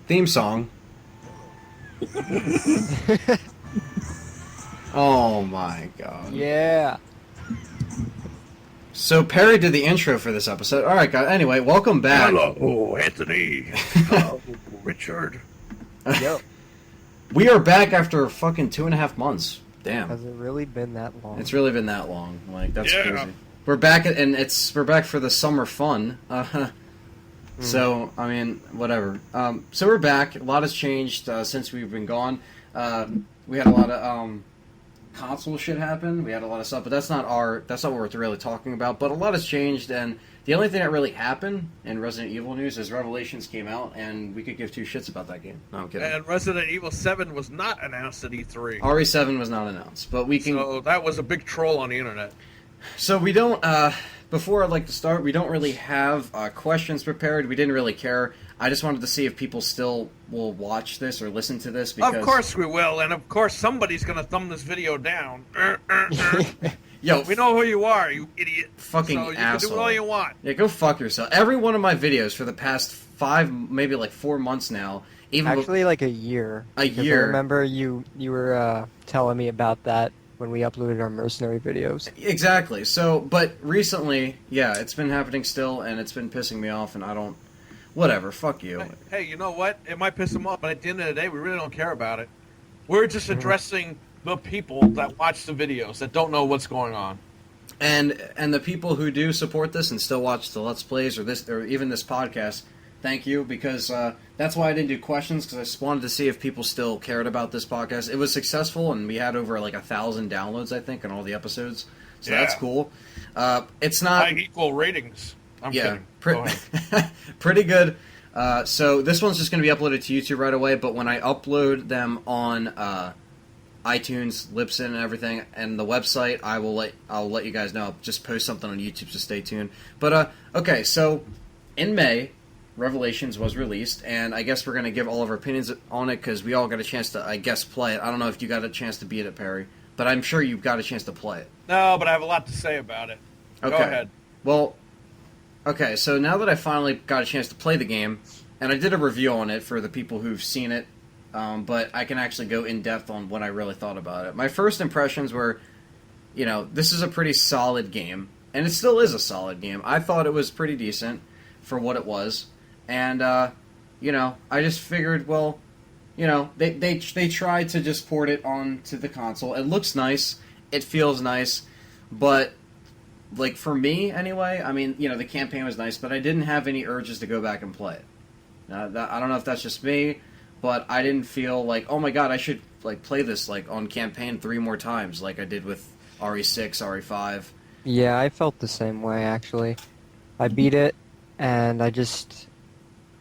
Theme song. Oh my god. Yeah. So Perry did the intro for this episode. All right, guys. Anyway, welcome back. Hello, Anthony. Hello, Richard. Yep. We are back after fucking 2.5 months. Damn. Has it really been that long? It's really been that long. Like, that's Yeah. crazy. We're back, and we're back for the summer fun. So, I mean, whatever. So we're back. A lot has changed since we've been gone. We had a lot of console shit happen. We had a lot of stuff, but that's not what we're really talking about. But a lot has changed, and the only thing that really happened in Resident Evil news is Revelations came out, and we could give two shits about that game. No, I'm kidding. And Resident Evil 7 was not announced at E3. RE7 was not announced, but we can. So that was a big troll on the internet. So we don't. Before I'd like to start, we don't really have questions prepared. We didn't really care. I just wanted to see if people still will watch this or listen to this. Because... Of course we will, and of course somebody's going to thumb this video down. Yo, we know who you are, you idiot. Fucking so you asshole. can do all you want. Yeah, go fuck yourself. Every one of my videos for the past 5, maybe like 4 months now. Even Actually, like a year. A Because year. I remember you were telling me about that when we uploaded our mercenary videos. Exactly. So, but recently, yeah, it's been happening still, and it's been pissing me off, and I don't... Whatever, fuck you. Hey, you know what? It might piss them off, but at the end of the day, we really don't care about it. We're just addressing the people that watch the videos, that don't know what's going on. And the people who do support this and still watch the Let's Plays or even this podcast, thank you, because that's why I didn't do questions, because I just wanted to see if people still cared about this podcast. It was successful, and we had over like 1,000 downloads, I think, on all the episodes. So Yeah. that's cool. It's not... Like equal ratings. I'm kidding. Go ahead. Pretty good. So this one's just going to be uploaded to YouTube right away, but when I upload them on iTunes, Libsyn, and everything, and the website, I'll let you guys know. I'll just post something on YouTube, so stay tuned. But okay, so in May, Revelations was released, and I guess we're going to give all of our opinions on it because we all got a chance to, I guess, play it. I don't know if you got a chance to beat it, Perry, but I'm sure you got a chance to play it. No, but I have a lot to say about it. Okay. Go ahead. Well, okay, so now that I finally got a chance to play the game, and I did a review on it for the people who've seen it, but I can actually go in depth on what I really thought about it. My first impressions were, this is a pretty solid game, and it still is a solid game. I thought it was pretty decent for what it was, and, I just figured, well, they tried to just port it onto the console. It looks nice, it feels nice, but... Like, for me, anyway, I mean, the campaign was nice, but I didn't have any urges to go back and play it. I don't know if that's just me, but I didn't feel like, oh my god, I should, play this, on campaign 3 more times, like I did with RE6, RE5. Yeah, I felt the same way, actually. I beat it, and I'm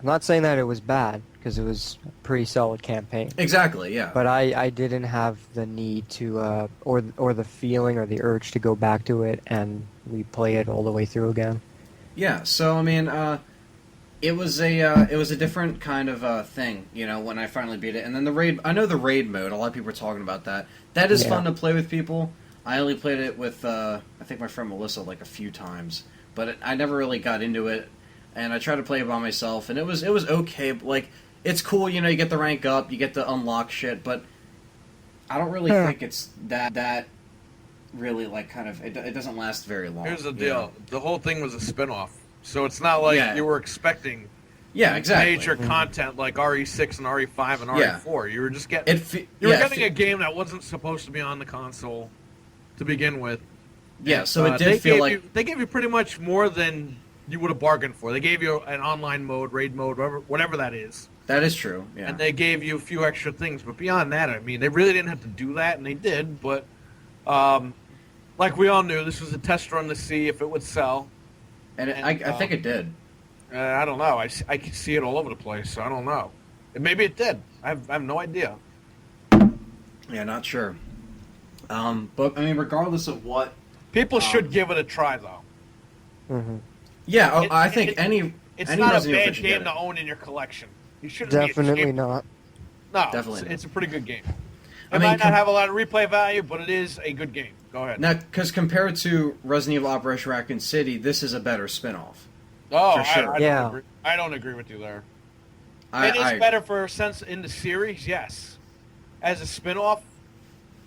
not saying that it was bad, because it was a pretty solid campaign. Exactly, yeah. But I didn't have the need to, or the feeling or the urge to go back to it and replay it all the way through again. Yeah, so, I mean, it was a different kind of thing, when I finally beat it. And then the raid, I know the raid mode, a lot of people are talking about that. That is fun to play with people. I only played it with, I think my friend Melissa, a few times. But I never really got into it. And I tried to play it by myself, and it was okay, but, it's cool, you get the rank up, you get to unlock shit, but I don't really think it's that really, it doesn't last very long. Here's the deal. The whole thing was a spin-off. So it's not like you were expecting exactly. major content like RE6 and RE5 and RE4. You were just getting a game that wasn't supposed to be on the console to begin with. Yeah, so it did feel like... They gave you pretty much more than you would have bargained for. They gave you an online mode, raid mode, whatever that is. That is true, yeah. And they gave you a few extra things. But beyond that, I mean, they really didn't have to do that, and they did. But like we all knew, this was a test run to see if it would sell. And I think it did. I don't know. I can see it all over the place, so I don't know. And maybe it did. I have no idea. Yeah, not sure. But, I mean, regardless of what... People should give it a try, though. Mm-hmm. Yeah, I think It's any not a Resident Evil bad should game get to it. own in your collection. You shouldn't Definitely be ashamed. not. No, Definitely it's a pretty good game. I It mean, might not have a lot of replay value, but it is a good game. Go ahead. Now, because compared to Resident Evil Operation Raccoon City, this is a better spin-off. Oh, for sure. I Yeah. don't agree. I don't agree with you there. It is better for a sense in the series, yes. As a spin-off,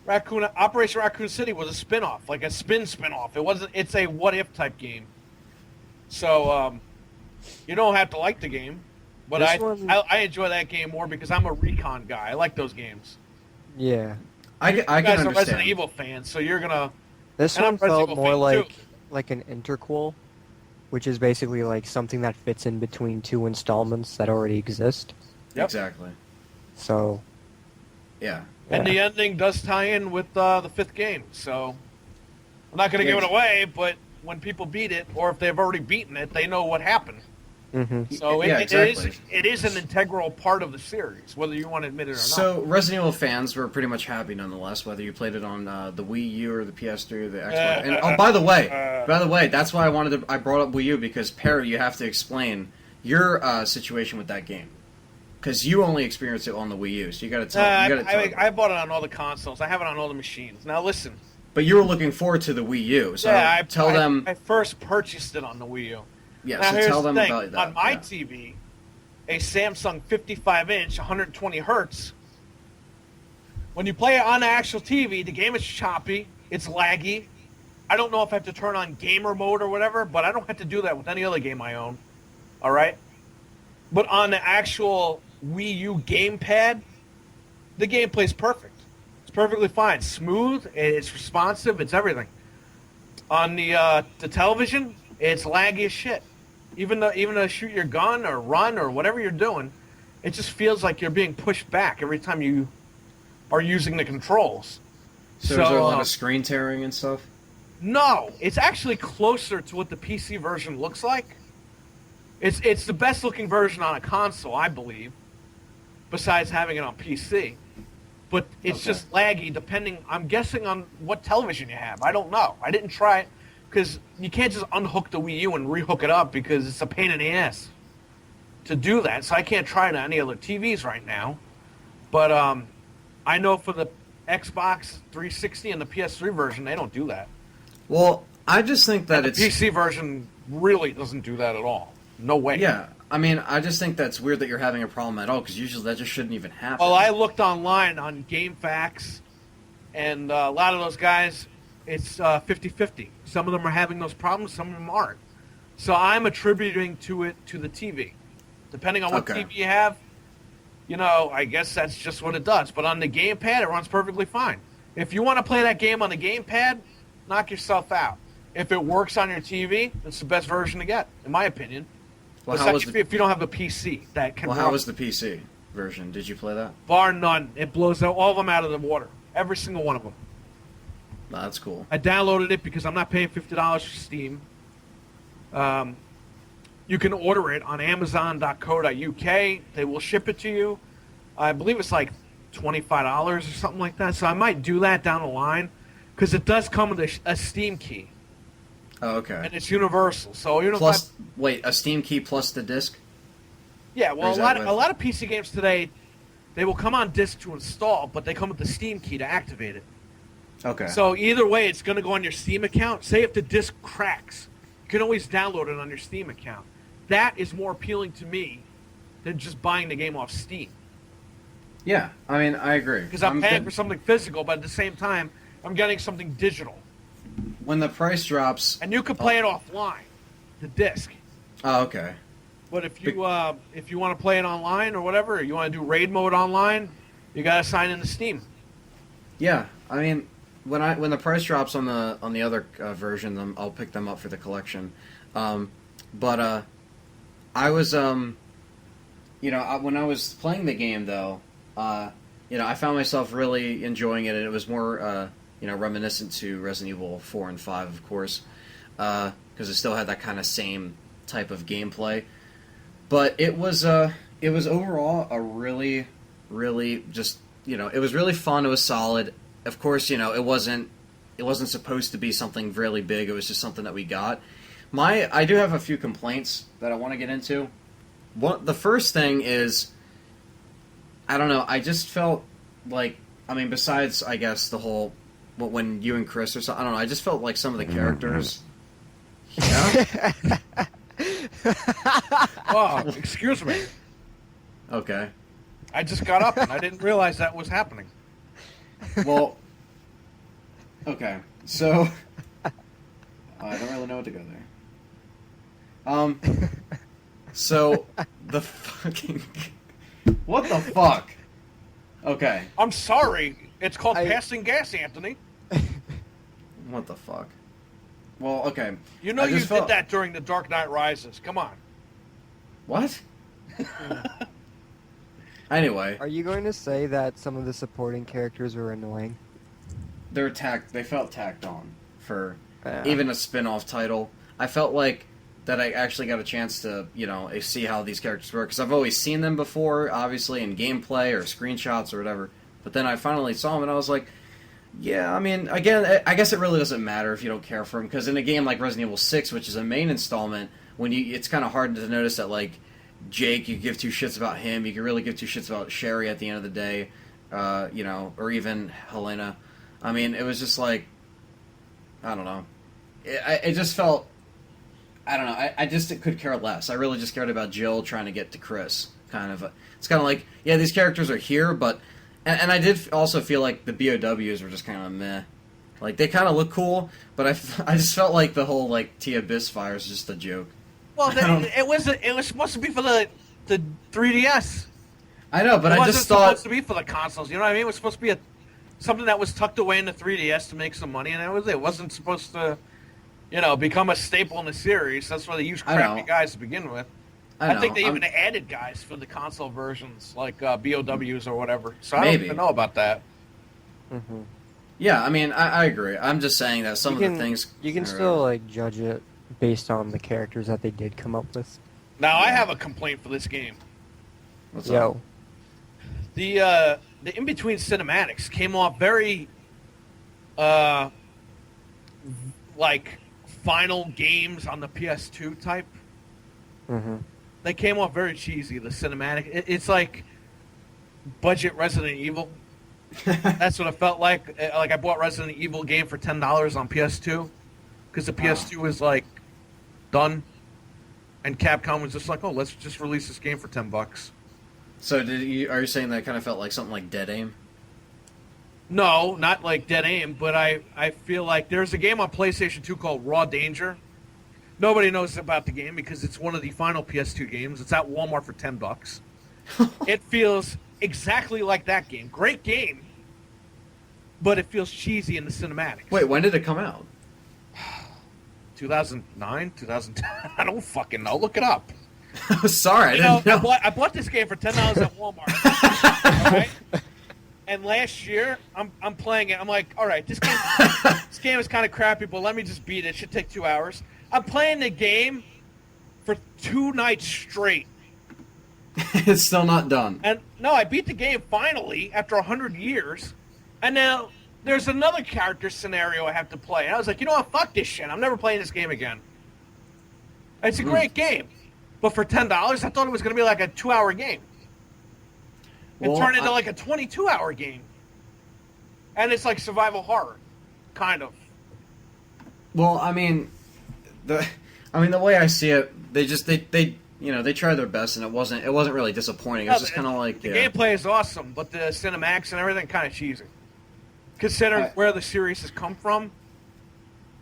Operation Raccoon City was a spin-off, like a spin-off. It wasn't. It's a what-if type game. So you don't have to like the game, but I enjoy that game more because I'm a recon guy. I like those games. Yeah. I you can guys understand. are Resident Evil fans, so you're gonna. This and one I'm Resident felt Evil more fan, like too. like an interquel, which is basically like something that fits in between two installments that already exist. Yep. Exactly. So. Yeah. And the ending does tie in with the fifth game, so I'm not going to give it away. But when people beat it, or if they've already beaten it, they know what happened. Mm-hmm. So Yeah, exactly. it is an integral part of the series, whether you want to admit it or not. So Resident Evil fans were pretty much happy nonetheless, whether you played it on the Wii U or the PS3 or the Xbox. And by the way, that's why I brought up Wii U because Perry, you have to explain your situation with that game. Because you only experienced it on the Wii U, so you got to tell. I bought it on all the consoles. I have it on all the machines. Now listen. But you were looking forward to the Wii U, so tell them. I first purchased it on the Wii U. Yeah, now, so here's tell the them thing. about that. On my TV, a Samsung 55-inch, 120 hertz. When you play it on the actual TV, the game is choppy. It's laggy. I don't know if I have to turn on gamer mode or whatever, but I don't have to do that with any other game I own. All right. But on the actual Wii U gamepad, the gameplay's perfect. It's perfectly fine. Smooth, it's responsive, it's everything. On the television, it's laggy as shit. Even to shoot your gun or run or whatever you're doing, it just feels like you're being pushed back every time you are using the controls. So is there a lot of screen tearing and stuff? No, it's actually closer to what the PC version looks like. It's the best looking version on a console, I believe, besides having it on PC. But it's just laggy depending, I'm guessing, on what television you have. I don't know. I didn't try it because you can't just unhook the Wii U and rehook it up because it's a pain in the ass to do that. So I can't try it on any other TVs right now. But I know for the Xbox 360 and the PS3 version, they don't do that. Well, I just think that and the PC version really doesn't do that at all. No way. Yeah, I mean, I just think that's weird that you're having a problem at all, because usually that just shouldn't even happen. Well, I looked online on GameFAQs, and a lot of those guys, it's 50-50. Some of them are having those problems, some of them aren't. So I'm attributing to the TV. Depending on what TV you have, I guess that's just what it does. But on the gamepad, it runs perfectly fine. If you want to play that game on the gamepad, knock yourself out. If it works on your TV, it's the best version to get, in my opinion. Well, if you don't have a PC that can. Well, how was the PC version? Did you play that? Bar none. It blows all of them out of the water. Every single one of them. No, that's cool. I downloaded it because I'm not paying $50 for Steam. You can order it on Amazon.co.uk. They will ship it to you. I believe it's like $25 or something like that. So I might do that down the line because it does come with a Steam key. Oh, okay. And it's universal. So wait, a Steam key plus the disc? Yeah, well, a lot of PC games today, they will come on disc to install, but they come with the Steam key to activate it. Okay. So either way, it's going to go on your Steam account. Say if the disc cracks, you can always download it on your Steam account. That is more appealing to me than just buying the game off Steam. Yeah, I mean, I agree. Because I'm paying for something physical, but at the same time, I'm getting something digital. When the price drops... And you can play it offline, the disc. Oh, okay. But if you want to play it online or whatever, or you want to do raid mode online, you got to sign into Steam. Yeah, I mean, when the price drops on the other version, then I'll pick them up for the collection. But I was when I was playing the game though, I found myself really enjoying it, and it was more reminiscent to Resident Evil 4 and 5, of course, because it still had that kind of same type of gameplay. But it was overall a really, really just it was really fun. It was solid. Of course, it wasn't supposed to be something really big. It was just something that we got. I do have a few complaints that I want to get into. The first thing is, I don't know, I just felt like, I mean, besides, I guess, the whole, when you and Chris or something, I don't know, I just felt like some of the characters, Oh, excuse me. Okay. I just got up and I didn't realize that was happening. Well, okay. So, I don't really know what to go there. So, the fucking... What the fuck? Okay. I'm sorry. It's called passing gas, Anthony. What the fuck? Well, okay. You know you did that during The Dark Knight Rises. Come on. What? Anyway. Are you going to say that some of the supporting characters were annoying? They felt tacked on for even a spin-off title. I felt like that I actually got a chance to, see how these characters work, because I've always seen them before, obviously, in gameplay or screenshots or whatever. But then I finally saw them, and I was like, yeah, I mean, again, I guess it really doesn't matter if you don't care for them, because in a game like Resident Evil 6, which is a main installment, it's kind of hard to notice that, like, Jake, you give two shits about him, you can really give two shits about Sherry at the end of the day, or even Helena. I mean, it was just like, I don't know. It just felt, I don't know, I just could care less. I really just cared about Jill trying to get to Chris. It's kind of like, yeah, these characters are here, but, and I did also feel like the BOWs were just kind of meh. Like, they kind of look cool, but I just felt like the whole, like, Tia Biss fire is just a joke. Well, it was supposed to be for the 3DS. I know, but I just thought... It wasn't supposed to be for the consoles, you know what I mean? It was supposed to be something that was tucked away in the 3DS to make some money, and that was it. It wasn't supposed to, become a staple in the series. That's why they used crappy guys to begin with. I think they even added guys for the console versions, like BOWs or whatever. So I don't even know about that. Mm-hmm. Yeah, I mean, I agree. I'm just saying that some of the things... You can still, like, judge it based on the characters that they did come up with. Now, I have a complaint for this game. What's up? The in-between cinematics came off very, like, final games on the PS2 type. Mm-hmm. They came off very cheesy, the cinematic. It's like budget Resident Evil. That's what it felt like. Like, I bought Resident Evil game for $10 on PS2 because the PS2 was, like, done. And Capcom was just like, oh, let's just release this game for $10. So are you saying that kind of felt like something like Dead Aim? No, not like Dead Aim, but I feel like there's a game on PlayStation 2 called Raw Danger. Nobody knows about the game because it's one of the final PS2 games. It's at Walmart for $10. It feels exactly like that game. Great game, but it feels cheesy in the cinematics. Wait, when did it come out? 2009, 2010. I don't fucking know. Look it up. Sorry, I didn't know. I bought this game for $10 at Walmart. All right? And last year, I'm playing it. I'm like, all right, this game is kind of crappy, but let me just beat it. It should take 2 hours. I'm playing the game for 2 nights straight. It's still not done. And no, I beat the game finally after 100 years. And now there's another character scenario I have to play. And I was like, you know what? Fuck this shit. I'm never playing this game again. It's a great game. But for $10, I thought it was going to be like a 2-hour game. It turned into like a 22-hour game. And it's like survival horror. Kind of. Well, I mean, the way I see it, they tried their best, and it wasn't really disappointing. It was just kind of like the gameplay is awesome, but the cinematics and everything kind of cheesy. Considering where the series has come from,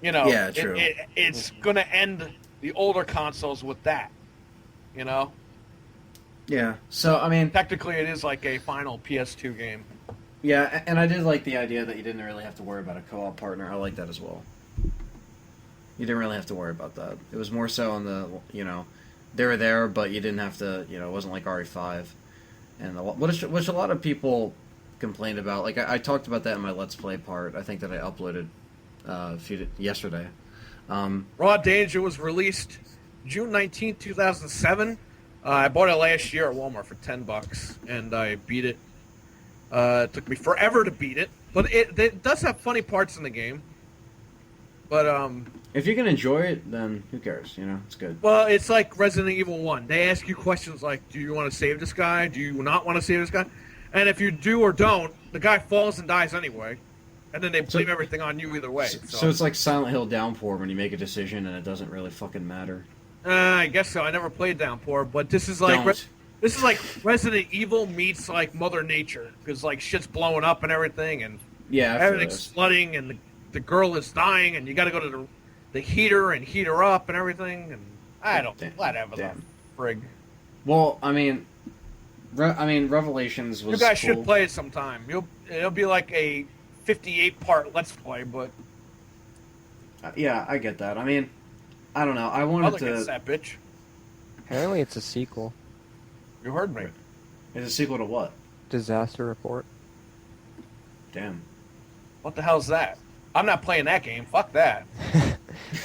yeah, true. It's going to end the older consoles with that, Yeah. So I mean, technically, it is like a final PS2 game. Yeah, and I did like the idea that you didn't really have to worry about a co-op partner. I like that as well. You didn't really have to worry about that. It was more so on the, they were there, but you didn't have to, it wasn't like RE5. And which a lot of people complained about. Like, I talked about that in my Let's Play part. I think that I uploaded yesterday. Raw Danger was released June 19, 2007. I bought it last year at Walmart for $10, and I beat it. It took me forever to beat it, but it does have funny parts in the game. But if you can enjoy it, then who cares? It's good. Well, it's like Resident Evil 1. They ask you questions like, do you want to save this guy? Do you not want to save this guy? And if you do or don't, the guy falls and dies anyway. And then they blame everything on you either way. So it's like Silent Hill Downpour when you make a decision and it doesn't really fucking matter. I guess so. I never played Downpour, but this is like This is like Resident Evil meets like Mother Nature, because like shit's blowing up and everything, and Yeah, I feel everything's this. flooding, and the girl is dying, and you got to go to the heater and heat her up and everything, and I don't whatever the Damn. frig. Well, I mean, Revelations was You guys cool. should play it sometime. It'll be like a 58-part Let's Play, but Yeah, I get that. I mean, I don't know. I I'll wanted look at to. that bitch. Apparently, it's a sequel. You heard me. It's a sequel to what? Disaster Report. Damn. What the hell's that? I'm not playing that game. Fuck that.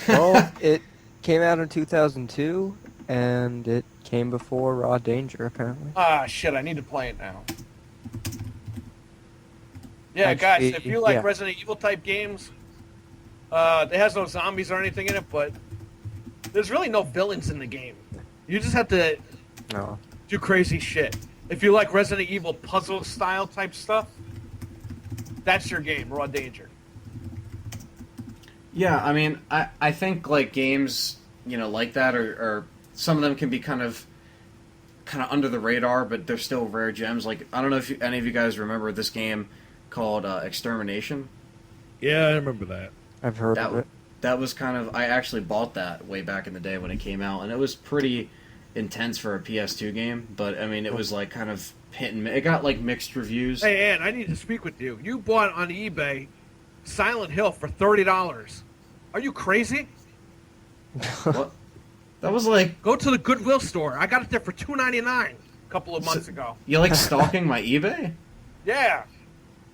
Well, it came out in 2002, and it came before Raw Danger, apparently. Ah, shit, I need to play it now. Yeah, Actually, guys, if you like yeah. Resident Evil type games, it has no zombies or anything in it, but there's really no villains in the game. You just have to No. do crazy shit. If you like Resident Evil puzzle style type stuff, that's your game, Raw Danger. Yeah, I mean, I think like games, like that, or some of them can be kind of under the radar, but they're still rare gems. Like, I don't know if any of you guys remember this game called Extermination. Yeah, I remember that. I've heard That of it. that was kind of, I actually bought that way back in the day when it came out, and it was pretty intense for a PS2 game. But I mean, it was like kind of hit and miss. It got like mixed reviews. Hey, Ann, I need to speak with you. You bought on eBay Silent Hill for $30. Are you crazy? What? That was like, Go to the Goodwill store. I got it there for $2.99 a couple of months ago. you like stalking my eBay? Yeah.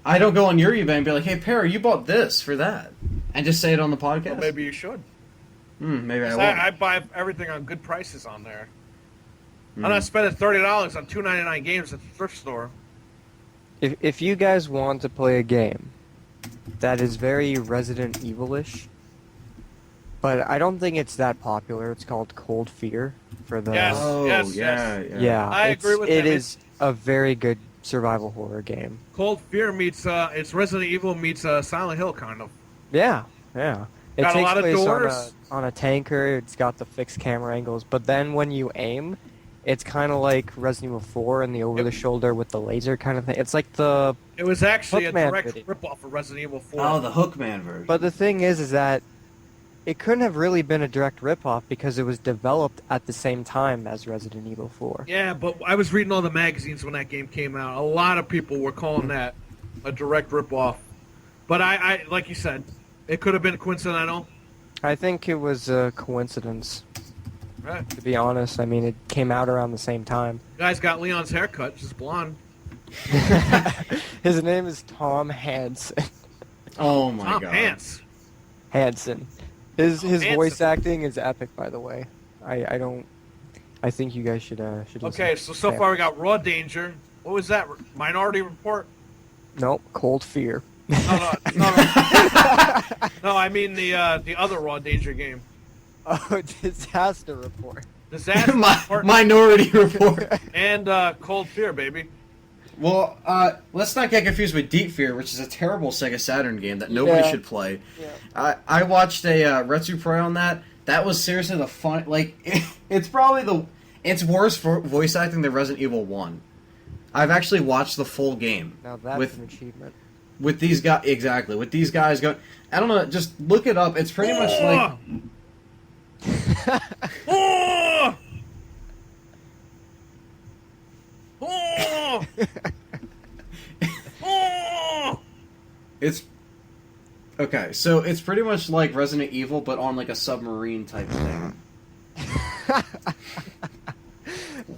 I don't go on your eBay and be like, "Hey, Perry, you bought this for that," and just say it on the podcast. Well, maybe you should. Maybe I 'Cause won't. I buy everything on good prices on there. Hmm. I'm not spending $30 on $2.99 games at the thrift store. If you guys want to play a game that is very Resident Evil-ish, but I don't think it's that popular. It's called Cold Fear for the. Yes. Oh, yes, yeah, yes. yeah. Yeah, I agree with it him. is a very good survival horror game. Cold Fear meets it's Resident Evil meets Silent Hill kind of. Yeah, yeah. It Got a takes lot of place doors. on a tanker. It's got the fixed camera angles, but then when you aim, it's kind of like Resident Evil 4 and the over-the-shoulder with the laser kind of thing. It's like the. It was actually a Hookman direct video. ripoff of Resident Evil 4. Oh, the Hookman version. But the thing is that it couldn't have really been a direct ripoff because it was developed at the same time as Resident Evil 4. Yeah, but I was reading all the magazines when that game came out. A lot of people were calling that a direct ripoff. But I like you said, it could have been coincidental. I think it was a coincidence, Right. to be honest. I mean, it came out around the same time. Guy's got Leon's haircut, just blonde. His name is Tom Hansen. oh my Tom god. Hanks. Hansen. His Hansen. voice acting is epic, by the way. I don't. I think you guys should listen. Okay, so far we got Raw Danger. What was that? Minority Report? Nope, Cold Fear. No. No, I mean the other Raw Danger game. Oh, Disaster Report. Disaster Report Minority Report. and Cold Fear, baby. Well, let's not get confused with Deep Fear, which is a terrible Sega Saturn game that nobody Yeah. should play. Yeah. I watched a Retsu Pro on that. That was seriously the fun. Like, it's probably it's worse for voice acting than Resident Evil 1. I've actually watched the full game. Now that's with an achievement. with these guys, exactly. With these guys going, I don't know. Just look it up. It's pretty much like. Oh! Oh! Oh! It's okay, so it's pretty much like Resident Evil, but on like a submarine type thing.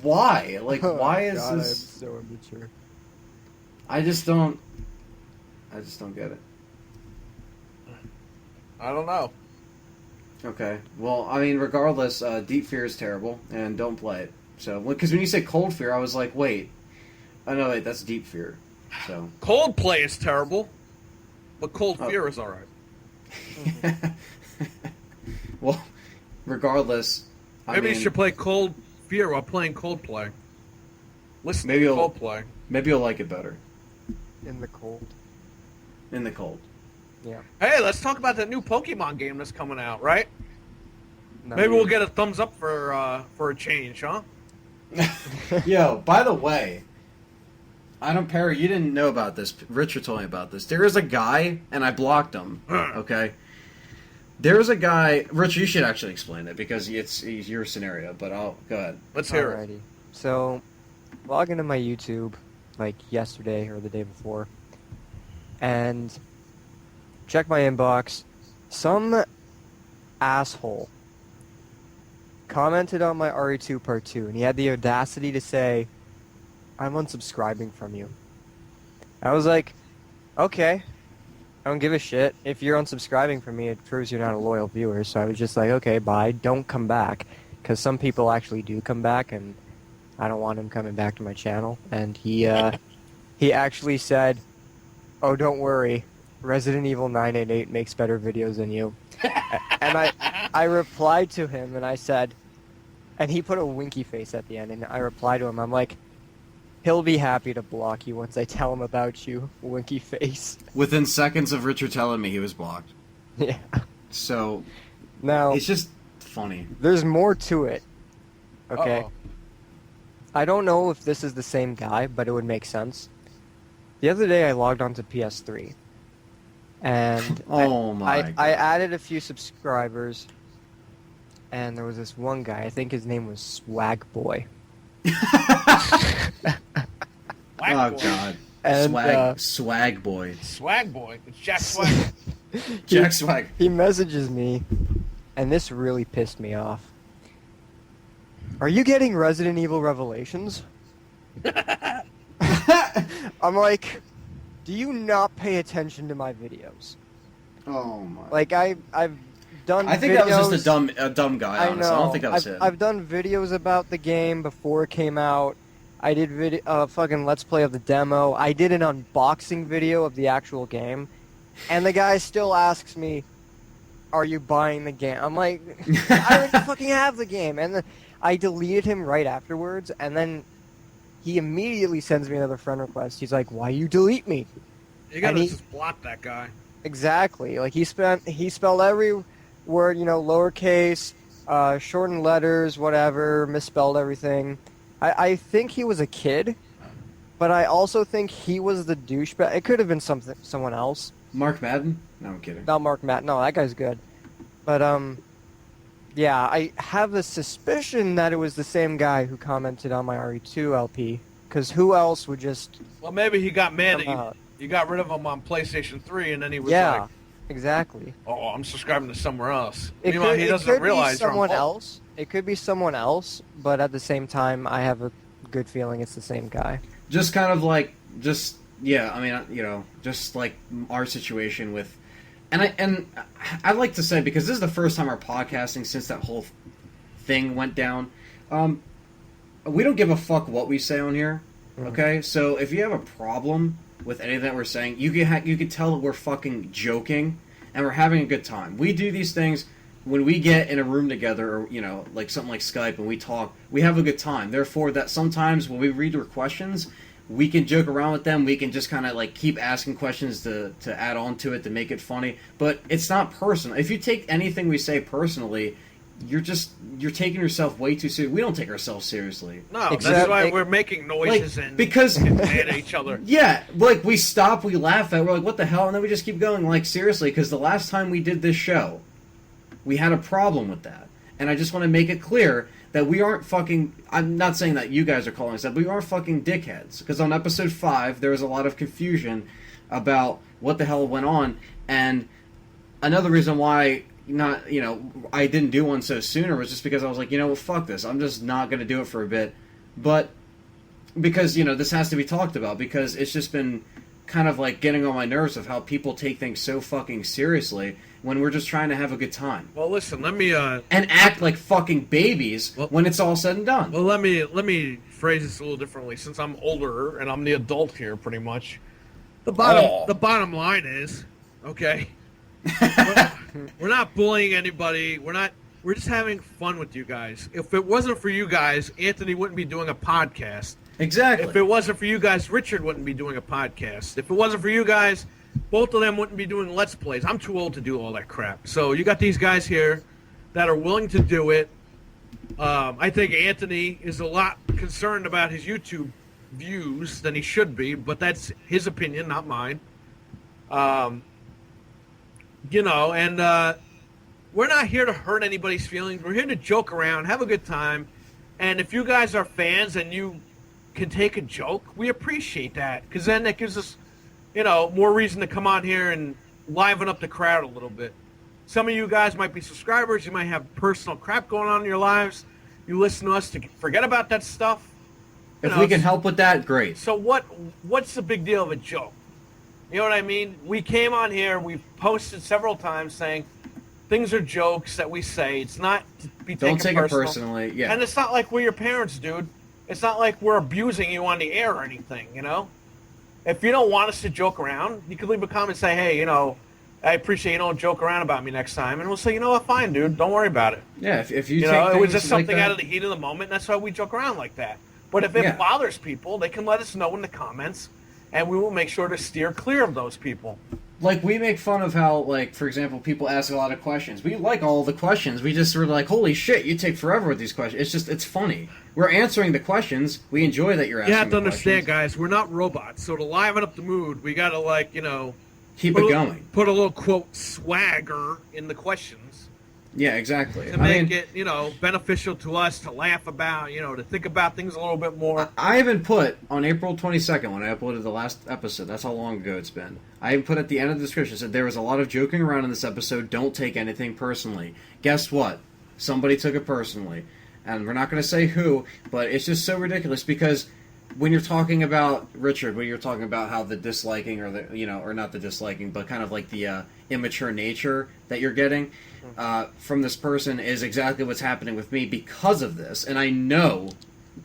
Why? Like, why is God, this? I'm so immature. I just don't get it. I don't know. Okay, well, I mean, regardless, Deep Fear is terrible, and don't play it. So, because when you say Cold Fear, I was like, wait, oh no, wait, that's Deep Fear. So, Coldplay is terrible, but Cold Oh. Fear is alright. well, regardless, Maybe you should play Cold Fear while playing Coldplay. Listen Maybe to you'll- Coldplay. maybe you'll like it better In the cold. in the cold. Yeah. Hey, let's talk about that new Pokemon game that's coming out, right? No, Maybe we'll get a thumbs up for a change, huh? Yo, by the way, I don't, Perry, you didn't know about this. Richard told me about this. There is a guy, and I blocked him, okay? There's a guy, Richard, you should actually explain it, because it's your scenario, but I'll, go ahead. Let's hear it. Alrighty. So, log into my YouTube, like yesterday or the day before, and check my inbox. Some asshole commented on my RE2 Part 2, and he had the audacity to say, I'm unsubscribing from you. I was like, okay, I don't give a shit. If you're unsubscribing from me, it proves you're not a loyal viewer, so I was just like, okay, bye, don't come back, because some people actually do come back, and I don't want him coming back to my channel, and he actually said, oh, don't worry, Resident Evil 988 makes better videos than you. And I replied to him, and I said, and he put a winky face at the end, and I replied to him, I'm like, he'll be happy to block you once I tell him about you, winky face. Within seconds of Richard telling me he was blocked. Yeah. So, Now, it's just funny. there's more to it. Okay? Uh-oh. I don't know if this is the same guy, but it would make sense. The other day I logged onto PS3. And Oh my God. I added a few subscribers, and there was this one guy, I think his name was Swag Boy. Black Oh boy. God. And, Swag boy. Swag boy. It's Jack Swag. Jack Swag. He messages me, and this really pissed me off. Are you getting Resident Evil Revelations? I'm like, do you not pay attention to my videos? Oh my. Like, I've done I think videos, that was just a dumb guy, I honestly. know. I don't think that was it. I've done videos about the game before it came out. I did fucking Let's Play of the demo. I did an unboxing video of the actual game. And the guy still asks me, are you buying the game? I'm like, I already fucking have the game. And then I deleted him right afterwards, and then he immediately sends me another friend request. He's like, why you delete me? You gotta And he- just block that guy. Exactly. Like, he spelled every word, lowercase, shortened letters, whatever, misspelled everything. I think he was a kid, but I also think he was the douchebag. It could have been someone else. Mark Madden? No, I'm kidding. Not Mark Matt. No, that guy's good. But, yeah, I have a suspicion that it was the same guy who commented on my RE2 LP, because who else would just... Well, maybe he got mad come at out? you got rid of him on PlayStation 3, and then he was Yeah, like, exactly. oh, I'm subscribing to somewhere else. It Meanwhile, could, he it doesn't could realize be you're on someone fault. else. It could be someone else, but at the same time, I have a good feeling it's the same guy. Just kind of like, yeah, I mean, just like our situation with, and I'd like to say, because this is the first time our podcasting since that whole thing went down, we don't give a fuck what we say on here, okay? So if you have a problem with anything that we're saying, you can tell that we're fucking joking, and we're having a good time. We do these things when we get in a room together, or like something like Skype, and we talk, we have a good time. Therefore, that sometimes when we read your questions, we can joke around with them. We can just kind of like keep asking questions to add on to it to make it funny. But it's not personal. If you take anything we say personally, you're taking yourself way too seriously. We don't take ourselves seriously. No, that's Exactly. why we're making noises Like, and because getting mad at each other. yeah, like we stop, we laugh at, we're like, what the hell, and then we just keep going. Like, seriously, because the last time we did this show, we had a problem with that, and I just want to make it clear that we aren't fucking. I'm not saying that you guys are calling us that, but we aren't fucking dickheads. Because on episode 5, there was a lot of confusion about what the hell went on, and another reason why I didn't do one so sooner was just because I was like, fuck this. I'm just not going to do it for a bit. But because, this has to be talked about, because it's just been kind of like getting on my nerves of how people take things so fucking seriously when we're just trying to have a good time. Well, listen, let me And act like fucking babies when it's all said and done. Well, let me phrase this a little differently. Since I'm older and I'm the adult here, pretty much, the bottom line is, okay, we're not bullying anybody. We're just having fun with you guys. If it wasn't for you guys, Anthony wouldn't be doing a podcast. Exactly. If it wasn't for you guys, Richard wouldn't be doing a podcast. If it wasn't for you guys, both of them wouldn't be doing Let's Plays. I'm too old to do all that crap. So you got these guys here that are willing to do it. I think Anthony is a lot concerned about his YouTube views than he should be, but that's his opinion, not mine. And we're not here to hurt anybody's feelings. We're here to joke around, have a good time. And if you guys are fans and you can take a joke, we appreciate that, because then that gives us, more reason to come on here and liven up the crowd a little bit. Some of you guys might be subscribers. You might have personal crap going on in your lives. You listen to us to forget about that stuff. If we can help with that, great. So what's the big deal of a joke? You know what I mean? We came on here. We've posted several times saying things are jokes that we say. It's not to be taken Don't take it personally. Yeah. And it's not like we're your parents, dude. It's not like we're abusing you on the air or anything, If you don't want us to joke around, you can leave a comment and say, hey, I appreciate you don't joke around about me next time. And we'll say, you know what, fine, dude. Don't worry about it. Yeah, if you take it was things just something like out of the heat of the moment, and that's why we joke around like that. But if it bothers people, they can let us know in the comments, and we will make sure to steer clear of those people. Like, we make fun of how, like, for example, people ask a lot of questions. We like all the questions. We just sort of like, holy shit, you take forever with these questions. It's funny. We're answering the questions. We enjoy that you're asking. You have to understand, questions. guys, we're not robots. So to liven up the mood, we got to, keep it going. Put a little, quote, swagger in the questions. Yeah, exactly. To make it, beneficial to us to laugh about, to think about things a little bit more. I even put, on April 22nd, when I uploaded the last episode, that's how long ago it's been, I even put at the end of the description, said there was a lot of joking around in this episode, don't take anything personally. Guess what? Somebody took it personally. And we're not going to say who, but it's just so ridiculous, because when you're talking about, Richard, when you're talking about how the disliking, or the, or not the disliking, but kind of like the immature nature that you're getting from this person is exactly what's happening with me because of this, and I know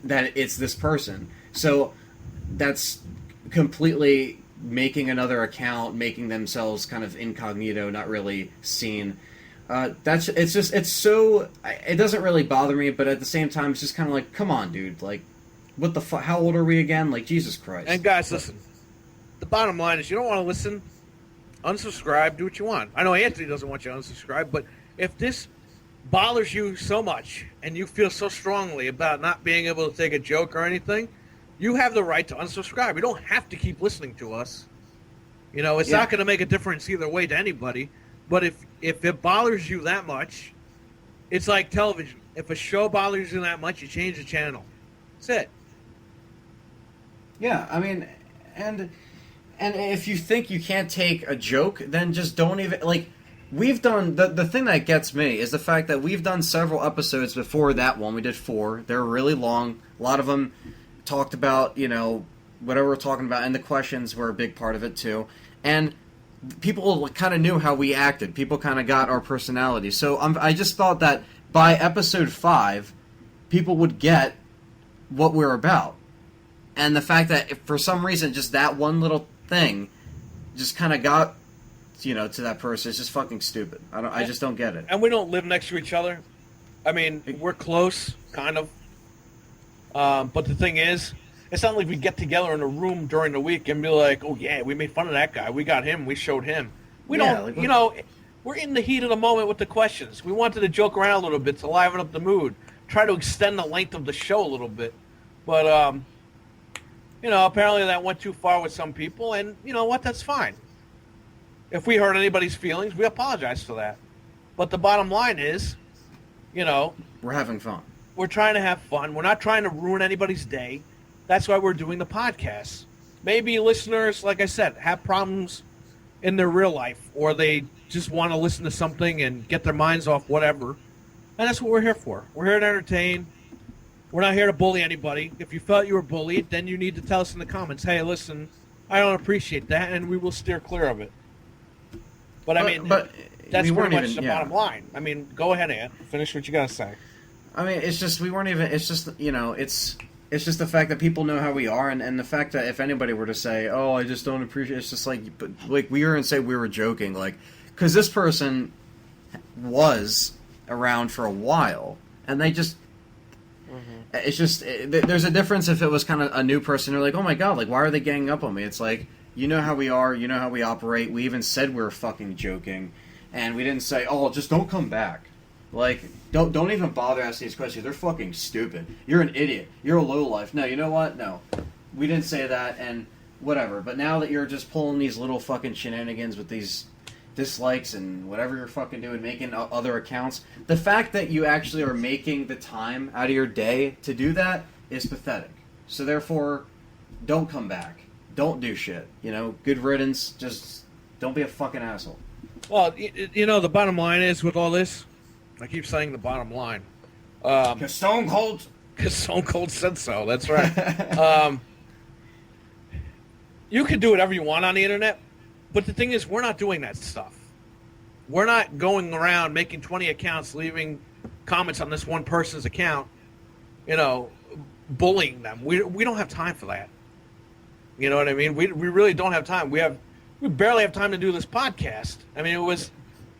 that it's this person. So that's completely making another account, making themselves kind of incognito, not really seen. It doesn't really bother me, but at the same time, it's just kind of like, come on, dude, like, what the fuck? How old are we again? Like, Jesus Christ. And guys, listen, the bottom line is you don't want to listen, unsubscribe, do what you want. I know Anthony doesn't want you to unsubscribe, but if this bothers you so much and you feel so strongly about not being able to take a joke or anything, you have the right to unsubscribe. You don't have to keep listening to us. It's not going to make a difference either way to anybody. But if it bothers you that much, it's like television. If a show bothers you that much, you change the channel. That's it. Yeah, I mean, and if you think you can't take a joke, then just don't even, like, we've done, the thing that gets me is the fact that we've done several episodes before that one. We did 4. They were really long. A lot of them talked about, whatever we're talking about, and the questions were a big part of it, too. And people kind of knew how we acted. People kind of got our personality. So I just thought that by episode 5, people would get what we're about. And the fact that if for some reason just that one little thing just kind of got, to that person, it's just fucking stupid. I just don't get it. And we don't live next to each other. I mean, we're close, kind of. But the thing is, it's not like we get together in a room during the week and be like, oh yeah, we made fun of that guy. We got him. We showed him. We don't, we're in the heat of the moment with the questions. We wanted to joke around a little bit to liven up the mood. Try to extend the length of the show a little bit. But, apparently that went too far with some people, and you know what? That's fine. If we hurt anybody's feelings, we apologize for that. But the bottom line is, we're having fun. We're trying to have fun. We're not trying to ruin anybody's day. That's why we're doing the podcast. Maybe listeners, like I said, have problems in their real life, or they just want to listen to something and get their minds off whatever. And that's what we're here for. We're here to entertain. We're not here to bully anybody. If you felt you were bullied, then you need to tell us in the comments, hey, listen, I don't appreciate that, and we will steer clear of it. But that's pretty much the bottom line. I mean, go ahead, Ant. Finish what you got to say. I mean, it's just, it's just the fact that people know how we are, and the fact that if anybody were to say, oh, I just don't appreciate, it's just like we were going to say we were joking, like, because this person was around for a while, and they just, it's just, there's a difference if it was kind of a new person, they're like, oh my god, like, why are they ganging up on me? It's like, you know how we are, you know how we operate, we even said we were fucking joking, and we didn't say, oh, just don't come back. Like, Don't even bother asking these questions. They're fucking stupid. You're an idiot. You're a lowlife. No, you know what? No. We didn't say that, and whatever. But now that you're just pulling these little fucking shenanigans with these dislikes and whatever you're fucking doing, making other accounts, the fact that you actually are making the time out of your day to do that is pathetic. So therefore, don't come back. Don't do shit. You know, good riddance. Just don't be a fucking asshole. Well, you know, the bottom line is with all this, I keep saying the bottom line. Because Stone Cold said so. That's right. You can do whatever you want on the internet, but the thing is, we're not doing that stuff. We're not going around making 20 accounts, leaving comments on this one person's account, you know, bullying them. We don't have time for that. You know what I mean? We really don't have time. We barely have time to do this podcast. I mean, it was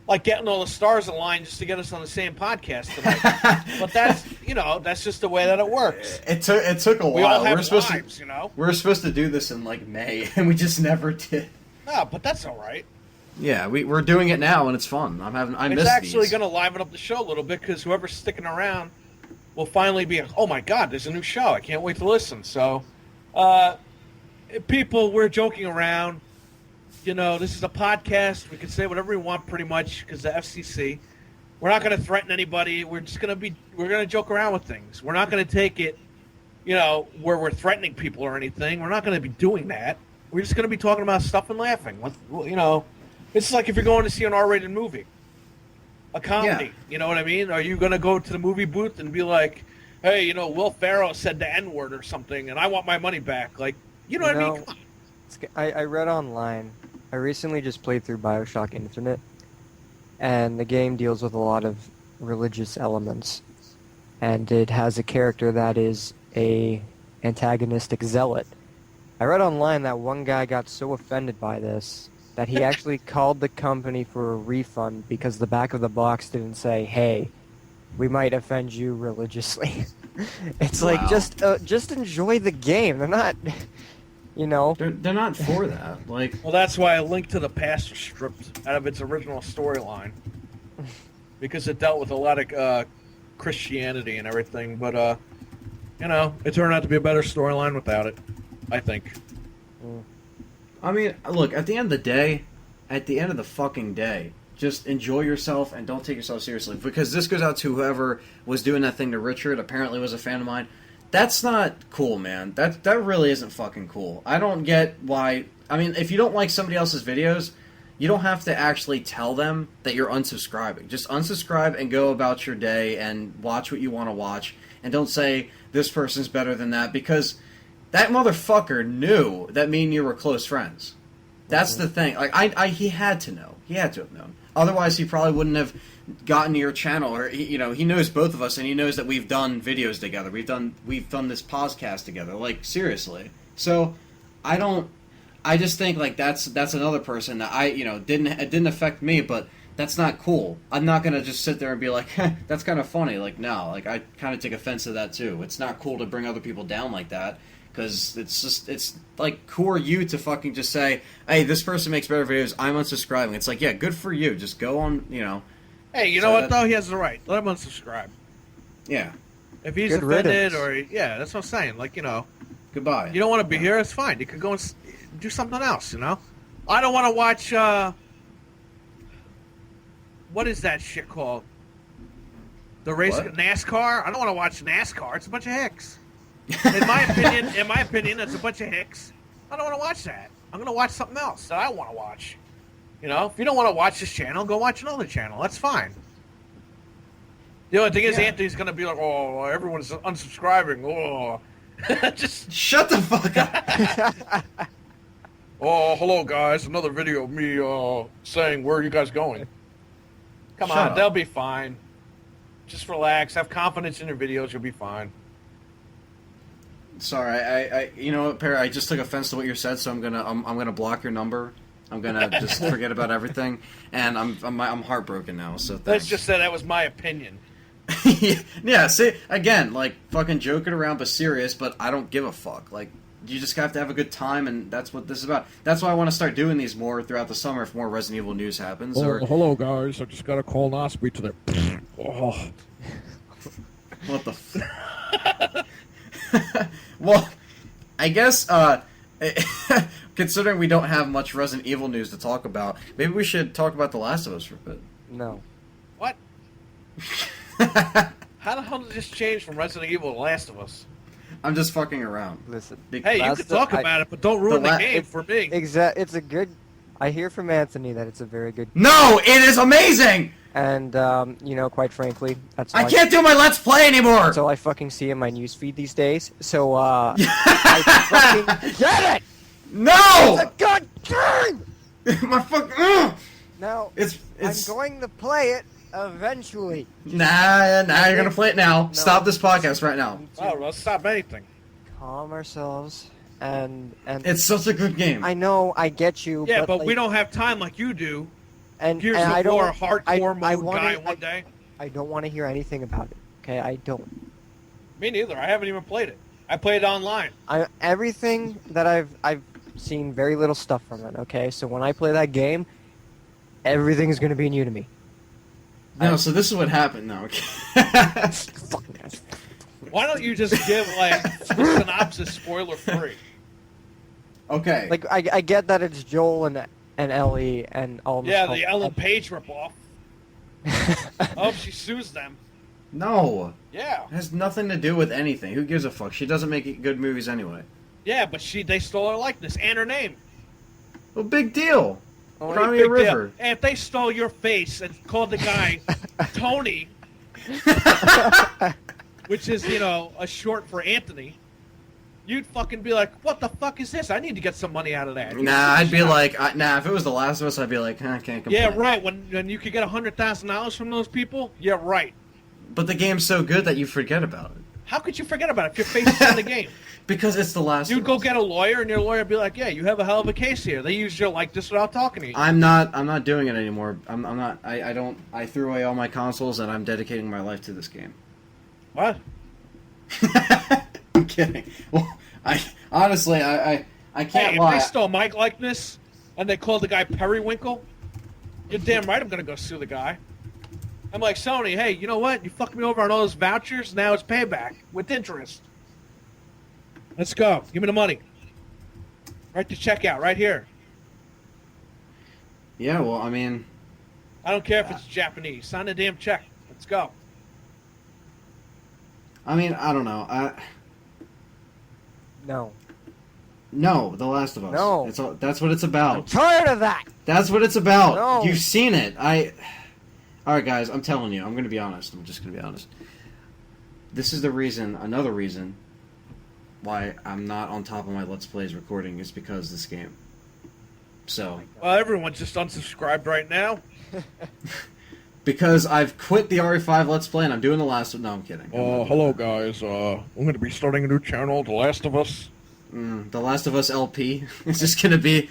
like getting all the stars aligned just to get us on the same podcast tonight. But that's just the way that it works. It took a while. We all have lives, you know? We were supposed to do this in like May, and we just never did. No, but that's all right. Yeah, we're doing it now, and it's fun. I miss It's actually these. going to liven up the show a little bit because whoever's sticking around will finally be, oh my God, there's a new show. I can't wait to listen. So, people, we're joking around. You know, this is a podcast. We can say whatever we want pretty much because the FCC. We're not going to threaten anybody. We're going to joke around with things. We're not going to take it, you know, where we're threatening people or anything. We're not going to be doing that. We're just going to be talking about stuff and laughing. You know, it's like if you're going to see an R-rated movie, a comedy. Yeah. You know what I mean? Are you going to go to the movie booth and be like, hey, you know, Will Ferrell said the N-word or something, and I want my money back? Like, you know what I mean? Come on. I read online. I recently just played through BioShock Infinite, and the game deals with a lot of religious elements, and it has a character that is a antagonistic zealot. I read online that one guy got so offended by this that he actually called the company for a refund because the back of the box didn't say, hey, we might offend you religiously. It's Wow. like, just enjoy the game. They're not... You know, They're not for that. Like, Well, that's why I linked to the past was stripped out of its original storyline because it dealt with a lot of Christianity and everything. But you know, it turned out to be a better storyline without it, I think. I mean, look, at the end of the fucking day, just enjoy yourself and don't take yourself seriously. Because this goes out to whoever was doing that thing to Richard. Apparently, was a fan of mine. That's not cool, man. That really isn't fucking cool. I don't get why. I mean, if you don't like somebody else's videos, you don't have to actually tell them that you're unsubscribing. Just unsubscribe and go about your day and watch what you want to watch. And don't say, this person's better than that, because that motherfucker knew that me and you were close friends. That's the thing. Like, he had to know. He had to have known. Otherwise, he probably wouldn't have gotten to your channel, or you know, he knows both of us, and he knows that we've done videos together. We've done this podcast together. Like, seriously. So, I just think like that's another person that it didn't affect me, but that's not cool. I'm not gonna just sit there and be like, that's kind of funny. Like, no, like I kind of take offense to that too. It's not cool to bring other people down like that. Because it's like, who are you to fucking just say, hey, this person makes better videos, I'm unsubscribing. It's like, yeah, good for you. Just go on, you know. Hey, you know what, though? He has the right. Let him unsubscribe. Yeah. If he's Good offended riddance. yeah, that's what I'm saying. Like, you know. Goodbye. You don't want to be here, it's fine. You could go and do something else, you know? I don't want to watch, what is that shit called? The race, What? NASCAR? I don't want to watch NASCAR. It's a bunch of hicks. In my opinion, it's a bunch of hicks. I don't want to watch that. I'm going to watch something else that I want to watch. You know, if you don't want to watch this channel, go watch another channel. That's fine. The only thing is, Yeah. Anthony's going to be like, oh, everyone's unsubscribing. Oh, just, Shut the fuck up. oh, hello, guys. Another video of me saying, where are you guys going? Come Shut on, up. they'll be fine. Just relax. Have confidence in your videos. You'll be fine. Sorry, I you know what, Perry, I just took offense to what you said, so I'm gonna block your number. I'm gonna just forget about everything, and I'm heartbroken now. So thanks. Let's just say that was my opinion. Yeah, see, again, like, fucking joking around but serious, but I don't give a fuck. Like, you just have to have a good time, and that's what this is about. That's why I want to start doing these more throughout the summer if more Resident Evil news happens. Oh, Or hello, guys. I just got a colonoscopy today. Oh. What the Well, I guess, considering we don't have much Resident Evil news to talk about, maybe we should talk about The Last of Us for a bit. No. What? How the hell did this change from Resident Evil to Last of Us? I'm just fucking around. Listen. Hey, you can talk about it, but don't ruin the game for me. It's a good... I hear from Anthony that it's a very good... No! It is amazing! And, quite frankly, that's all I can't do my Let's Play anymore! That's all I fucking see in my newsfeed these days. So, I fucking get it! No! It's a good game! My fuck... Now, It's... I'm going to play it eventually. Nah, you're gonna play it now. No. Stop this podcast right now. Oh, let's stop anything. Calm ourselves and It's such a good game. I know, I get you. Yeah, but like, we don't have time like you do. And Here's and I the war don't. hardcore I mode wanna- guy one day. I don't want to hear anything about it. Okay, I don't. Me neither. I haven't even played it. I played it online. Everything that I've seen very little stuff from it. Okay, so when I play that game, everything's gonna be new to me. No, so this is what happened now. Fucking ass. Why don't you just give like the synopsis spoiler free? Okay. Like I get that it's Joel and Ellie and all. Yeah, the Ellen Page ripoff. Oh, she sues them. No. Yeah. It has nothing to do with anything. Who gives a fuck? She doesn't make good movies anyway. Yeah, but they stole her likeness and her name. Well, big deal. Oh, Cry me Big a river. deal. And if they stole your face and called the guy Tony, which is, a short for Anthony, you'd fucking be like, what the fuck is this? I need to get some money out of that. Nah, I'd be like, if it was The Last of Us, I'd be like, I can't complain. Yeah, right. When you could get $100,000 from those people, yeah, right. But the game's so good that you forget about it. How could you forget about it if your face is in the game? Because it's The Last You'd of go Us. get a lawyer, and your lawyer would be like, yeah, you have a hell of a case here. They used your likeness without talking to you. I'm not doing it anymore. I'm not. I threw away all my consoles, and I'm dedicating my life to this game. What? I'm kidding. Well, I can't Hey, if lie. they stole my likeness, and they called the guy Periwinkle, you're damn right I'm going to go sue the guy. I'm like, Sony, hey, you know what? You fucked me over on all those vouchers, now it's payback with interest. Let's go. Give me the money. Write the check out right here. Yeah, well, I mean, I don't care if it's Japanese. Sign the damn check. Let's go. I don't know. No. No, The Last of Us. No. That's what it's I'm about. tired of that. That's what it's about. No. You've seen it. All right, guys, I'm telling you. I'm going to be honest. I'm just going to be honest. This is another reason why I'm not on top of my Let's Plays recording is because of this game. So, Well, everyone's just unsubscribed right now. because I've quit the RE5 Let's Play and I'm doing The Last of... No, I'm kidding. Hello guys. I'm going to be starting a new channel, The Last of Us. The Last of Us LP. It's just going to be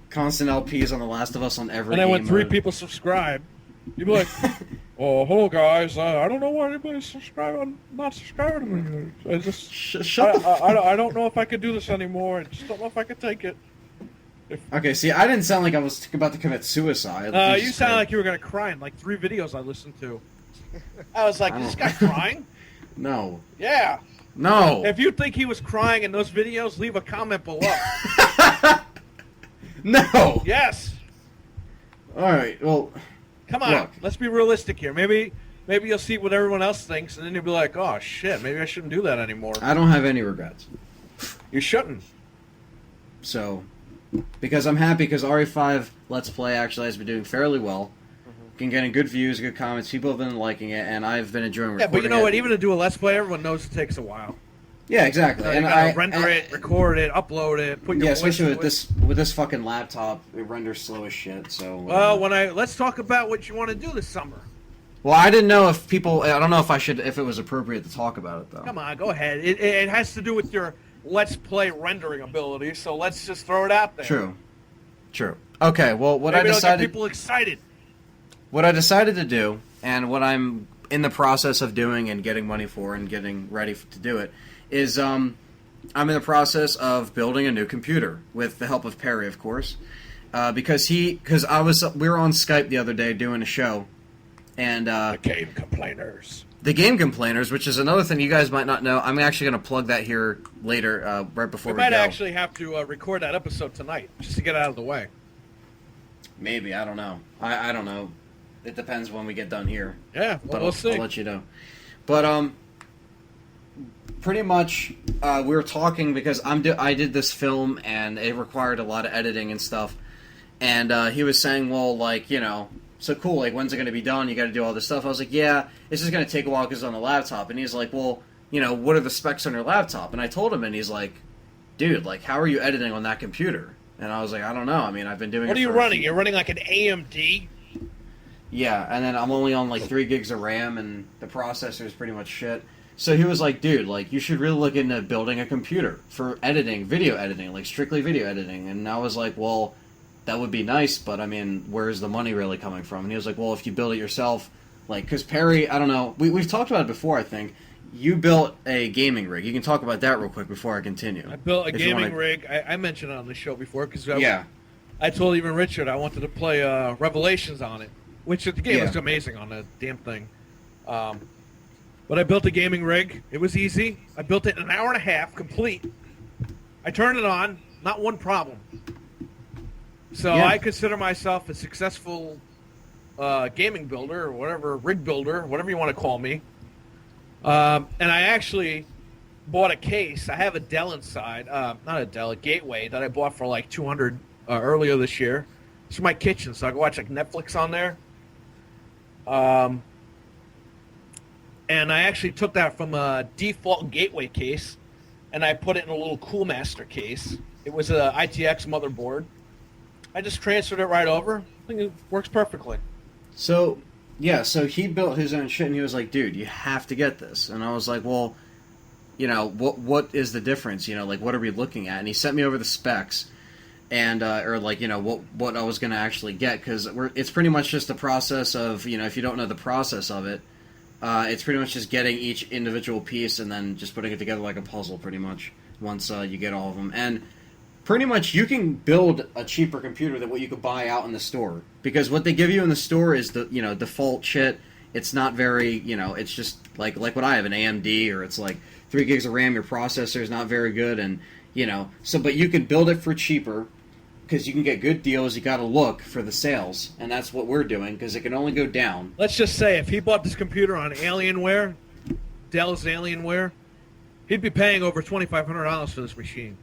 constant LPs on The Last of Us on every And then when game 3 mode. people subscribe, you'd be like, hello guys. I don't know why anybody's not subscribing to me. I just... Shut the fuck up. I don't know if I could do this anymore. I just don't know if I could take it. Okay, see, I didn't sound like I was about to commit suicide. You sound like you were going to cry in like 3 videos I listened to. I was like, I is this don't- guy crying? No. Yeah. No. If you think he was crying in those videos, leave a comment below. No. Yes. Alright, well... Come on. Look. Let's be realistic here. Maybe you'll see what everyone else thinks, and then you'll be like, oh, shit, maybe I shouldn't do that anymore. I don't have any regrets. You shouldn't. So... Because I'm happy because RE5 Let's Play actually has been doing fairly well. Been getting good views, good comments, people have been liking it, and I've been enjoying Yeah, recording but you know it. what? Even to do a Let's Play, everyone knows it takes a while. Yeah, exactly. You And gotta render it, record it, upload it, put your yeah, voice especially into with this fucking laptop, it renders slow as shit. So. Well, let's talk about what you want to do this summer. Well, I didn't know if people. I don't know if it was appropriate to talk about it though. Come on, go ahead. It has to do with your Let's Play rendering ability, so let's just throw it out there. True. Okay. Well, Maybe it'll get people excited. What I decided to do, and what I'm in the process of doing and getting money for and getting ready to do it, is I'm in the process of building a new computer with the help of Perry, of course, because we were on Skype the other day doing a show, And The game complainers. the game complainers, which is another thing you guys might not know. I'm actually going to plug that here later, right before We we might go. actually have to record that episode tonight, just to get it out of the way. Maybe, I don't know. I don't know. It depends when we get done here. Yeah, well, But we'll see. I'll let you know. But pretty much we were talking because I did this film and it required a lot of editing and stuff. And he was saying, well, like, you know, so cool, like, when's it going to be done? You got to do all this stuff. I was like, yeah, it's just going to take a while because it's on the laptop. And he's like, well, you know, what are the specs on your laptop? And I told him, and he's like, dude, like, how are you editing on that computer? And I was like, I don't know. I mean, I've been doing What it are you for running? You're running like an AMD? Yeah, and then I'm only on like 3 gigs of RAM, and the processor is pretty much shit. So he was like, dude, like, you should really look into building a computer for editing, video editing, like strictly video editing. And I was like, well, that would be nice, but I mean, where's the money really coming from? And he was like, well, if you build it yourself, like, because Perry, I don't know, we've talked about it before, I think. You built a gaming rig. You can talk about that real quick before I continue. I built a If you gaming wanna- rig. I mentioned it on the show before because Yeah. I told even Richard I wanted to play Revelations on it, which the game was amazing on the damn thing. But I built a gaming rig. It was easy. I built it in an hour and a half, complete. I turned it on, not one problem. So Yeah. I consider myself a successful gaming builder or whatever, rig builder, whatever you want to call me. And I actually bought a case. I have a Dell inside, not a Dell, a Gateway that I bought for like $200 earlier this year. It's my kitchen, so I can watch like Netflix on there. And I actually took that from a default Gateway case, and I put it in a little Coolmaster case. It was a ITX motherboard. I just transferred it right over. I think it works perfectly. So, yeah, so he built his own shit, and he was like, dude, you have to get this. And I was like, well, you know, what is the difference? You know, like, what are we looking at? And he sent me over the specs, and, or, like, you know, what I was going to actually get, because it's pretty much just the process of, you know, if you don't know the process of it, it's pretty much just getting each individual piece and then just putting it together like a puzzle, pretty much, once you get all of them. And pretty much you can build a cheaper computer than what you could buy out in the store, because what they give you in the store is the, you know, default shit. It's not very, you know, it's just like what I have, an AMD, or it's like 3 gigs of RAM. Your processor is not very good, and, you know, so, but you can build it for cheaper because you can get good deals. You got to look for the sales, and that's what we're doing, because it can only go down. Let's just say if he bought this computer on Alienware, Dell's Alienware, he'd be paying over $2,500 for this machine.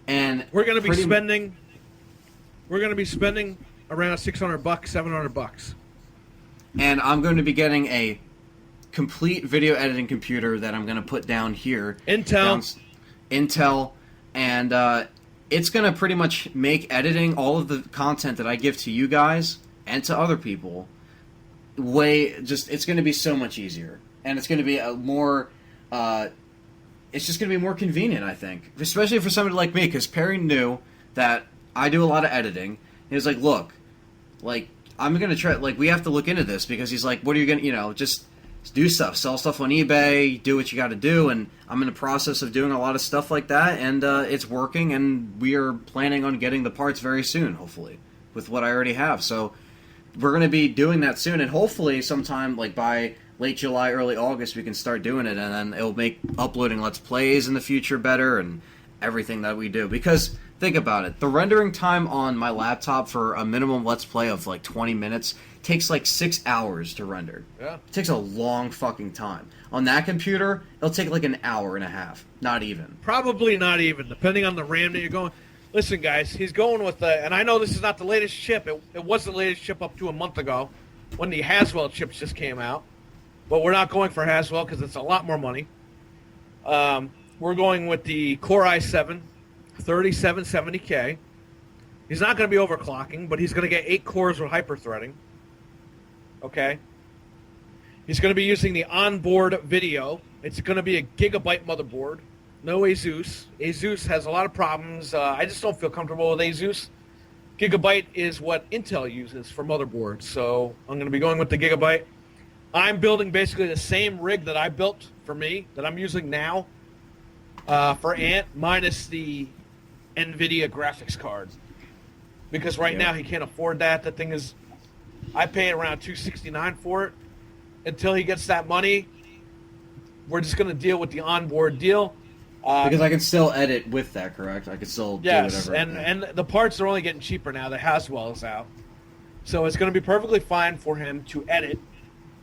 And We're going to be pretty- spending around $600, $700. And I'm going to be getting a complete video editing computer that I'm going to put down here. Intel, and it's going to pretty much make editing all of the content that I give to you guys and to other people it's going to be so much easier. And it's going to be a more, it's just going to be more convenient, I think. Especially for somebody like me, because Perry knew that I do a lot of editing. He was like, look, like, I'm going to try, like, we have to look into this, because he's like, what are you going to, you know, just do stuff, sell stuff on eBay, do what you got to do, and I'm in the process of doing a lot of stuff like that, and it's working, and we are planning on getting the parts very soon, hopefully, with what I already have. So we're going to be doing that soon, and hopefully sometime, like, by late July, early August, we can start doing it, and then it'll make uploading Let's Plays in the future better, and everything that we do. Because think about it, the rendering time on my laptop for a minimum Let's Play of like 20 minutes takes like 6 hours to render. Yeah. It takes a long fucking time. On that computer, it'll take like an hour and a half. Not even. Probably not even, depending on the RAM that you're going. Listen, guys, he's going with and I know this is not the latest chip. It was the latest chip up to a month ago when the Haswell chips just came out. But we're not going for Haswell because it's a lot more money. We're going with the Core i7 3770K. He's not going to be overclocking, but he's going to get 8 cores with hyper-threading. Okay? He's going to be using the onboard video. It's going to be a gigabyte motherboard. No Asus. Asus has a lot of problems. I just don't feel comfortable with Asus. Gigabyte is what Intel uses for motherboards, so I'm going to be going with the Gigabyte. I'm building basically the same rig that I built for me, that I'm using now, for Ant, minus the NVIDIA graphics card. Because right now he can't afford that. That thing is I pay around $269 for it. Until he gets that money, we're just going to deal with the onboard deal. Because I can still edit with that, correct? I can still do whatever. And the parts are only getting cheaper now. The Haswell is out. So it's going to be perfectly fine for him to edit.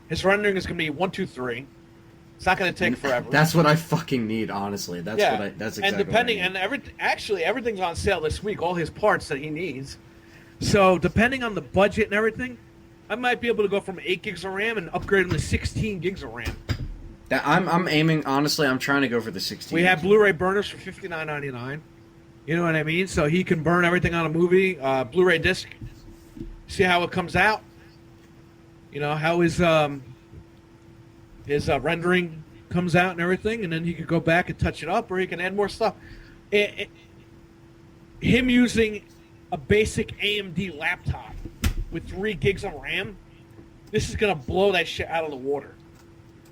His rendering is going to be 1, 2, 3. It's not going to take forever. That's what I fucking need, honestly. That's exactly and depending what I need. actually everything's on sale this week, all his parts that he needs. So depending on the budget and everything, I might be able to go from 8 gigs of RAM and upgrade him to 16 gigs of RAM. I'm aiming, honestly, I'm trying to go for the 16. We have Blu-ray burners for $59.99. You know what I mean? So he can burn everything on a movie, Blu-ray disc. See how it comes out. You know how his rendering comes out and everything, and then he could go back and touch it up, or he can add more stuff. Him using a basic AMD laptop with 3 gigs of RAM, this is gonna blow that shit out of the water.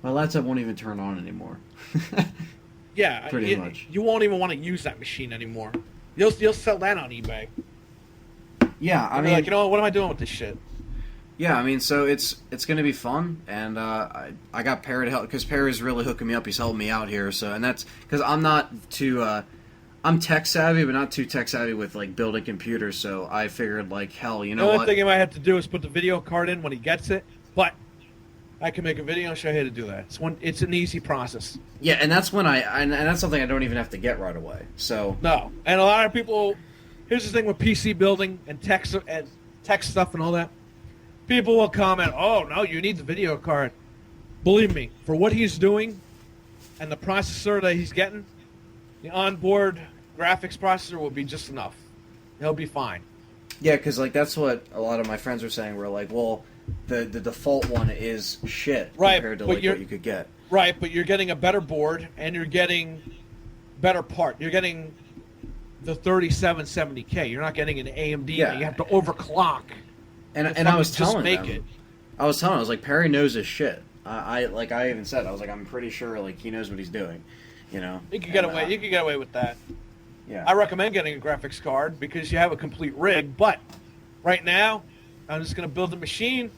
My laptop won't even turn on anymore. Yeah, pretty much. You won't even want to use that machine anymore. You'll sell that on eBay. Yeah, I mean, like, you know what am I doing with this shit? Yeah, I mean, so it's going to be fun, and I got Perry to help, because Perry's really hooking me up. He's helping me out here, so, and that's because I'm not too I'm tech savvy, but not too tech savvy with like building computers. So I figured, like, hell, you know what? The only thing you might have to do is put the video card in when he gets it, but I can make a video and show you how to do that. It's an easy process. Yeah, and that's when and that's something I don't even have to get right away. So no, and a lot of people. Here's the thing with PC building and tech stuff and all that. People will comment, "Oh no, you need the video card." Believe me, for what he's doing and the processor that he's getting, the onboard graphics processor will be just enough. He'll be fine. Yeah, because like that's what a lot of my friends are saying. We're like, well, the default one is shit compared to like what you could get. Right, but you're getting a better board and you're getting better part. You're getting the 3770K. You're not getting an AMD. Yeah. You have to overclock. And I was telling them. I was like, Perry knows his shit. I even said, I was like, I'm pretty sure like he knows what he's doing. You know, you could get away. You could get away with that. Yeah. I recommend getting a graphics card because you have a complete rig. But right now, I'm just gonna build a machine.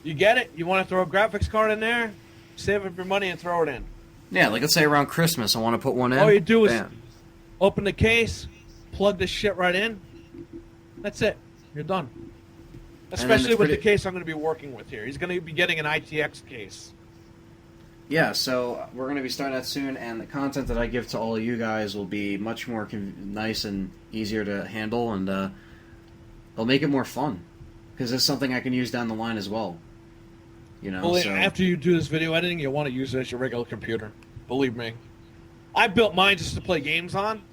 You get it. You want to throw a graphics card in there, save up your money and throw it in. Yeah, like let's say around Christmas, I want to put one in. All you do is open the case, plug this shit right in. That's it. You're done. Especially with the case I'm going to be working with here. He's going to be getting an ITX case. Yeah, so we're going to be starting that soon, and the content that I give to all of you guys will be much more nice and easier to handle, and it'll make it more fun because it's something I can use down the line as well. You know, well, after you do this video editing, you'll want to use it as your regular computer. Believe me. I built mine just to play games on,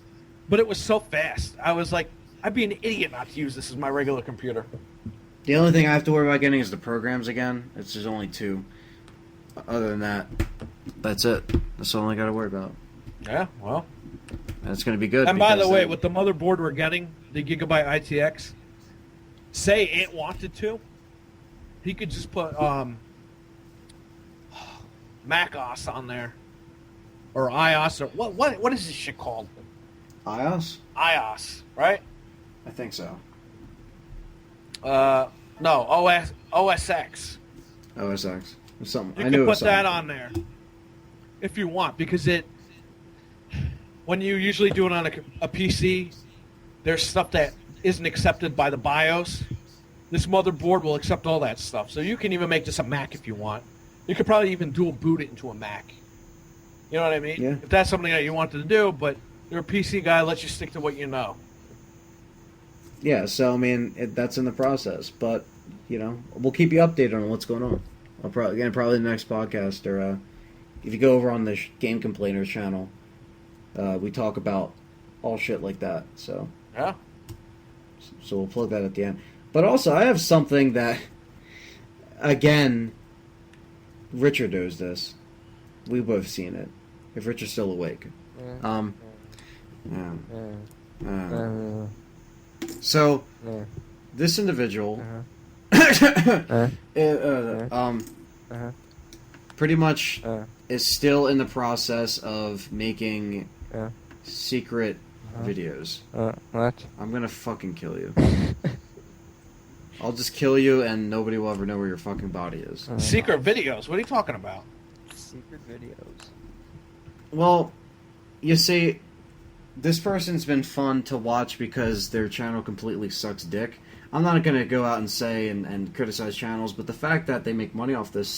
but it was so fast. I was like, I'd be an idiot not to use this as my regular computer. The only thing I have to worry about getting is the programs again. There's only 2. Other than that, that's it. That's all I got to worry about. Yeah, well. And it's going to be good. And by the way, with the motherboard we're getting, the Gigabyte ITX, say it wanted to, he could just put macOS on there. Or iOS, or what is this shit called? iOS? iOS, right? I think so. No, OSX. OSX. Something. You can put that on there if you want, because when you usually do it on a PC, there's stuff that isn't accepted by the BIOS. This motherboard will accept all that stuff, so you can even make this a Mac if you want. You could probably even dual boot it into a Mac. You know what I mean? Yeah. If that's something that you wanted to do, but you're a PC guy, let you stick to what you know. Yeah, so I mean that's in the process, but you know we'll keep you updated on what's going on. I'll probably the next podcast, or if you go over on the Game Complainers channel, we talk about all shit like that. So yeah, so we'll plug that at the end. But also, I have something that, again, Richard knows this. We've both seen it. If Richard's still awake, So, this individual, pretty much is still in the process of making secret videos. What? I'm gonna fucking kill you. I'll just kill you, and nobody will ever know where your fucking body is. Secret videos. What are you talking about? Secret videos. Well, you see, this person's been fun to watch because their channel completely sucks dick. I'm not going to go out and say and criticize channels, but the fact that they make money off this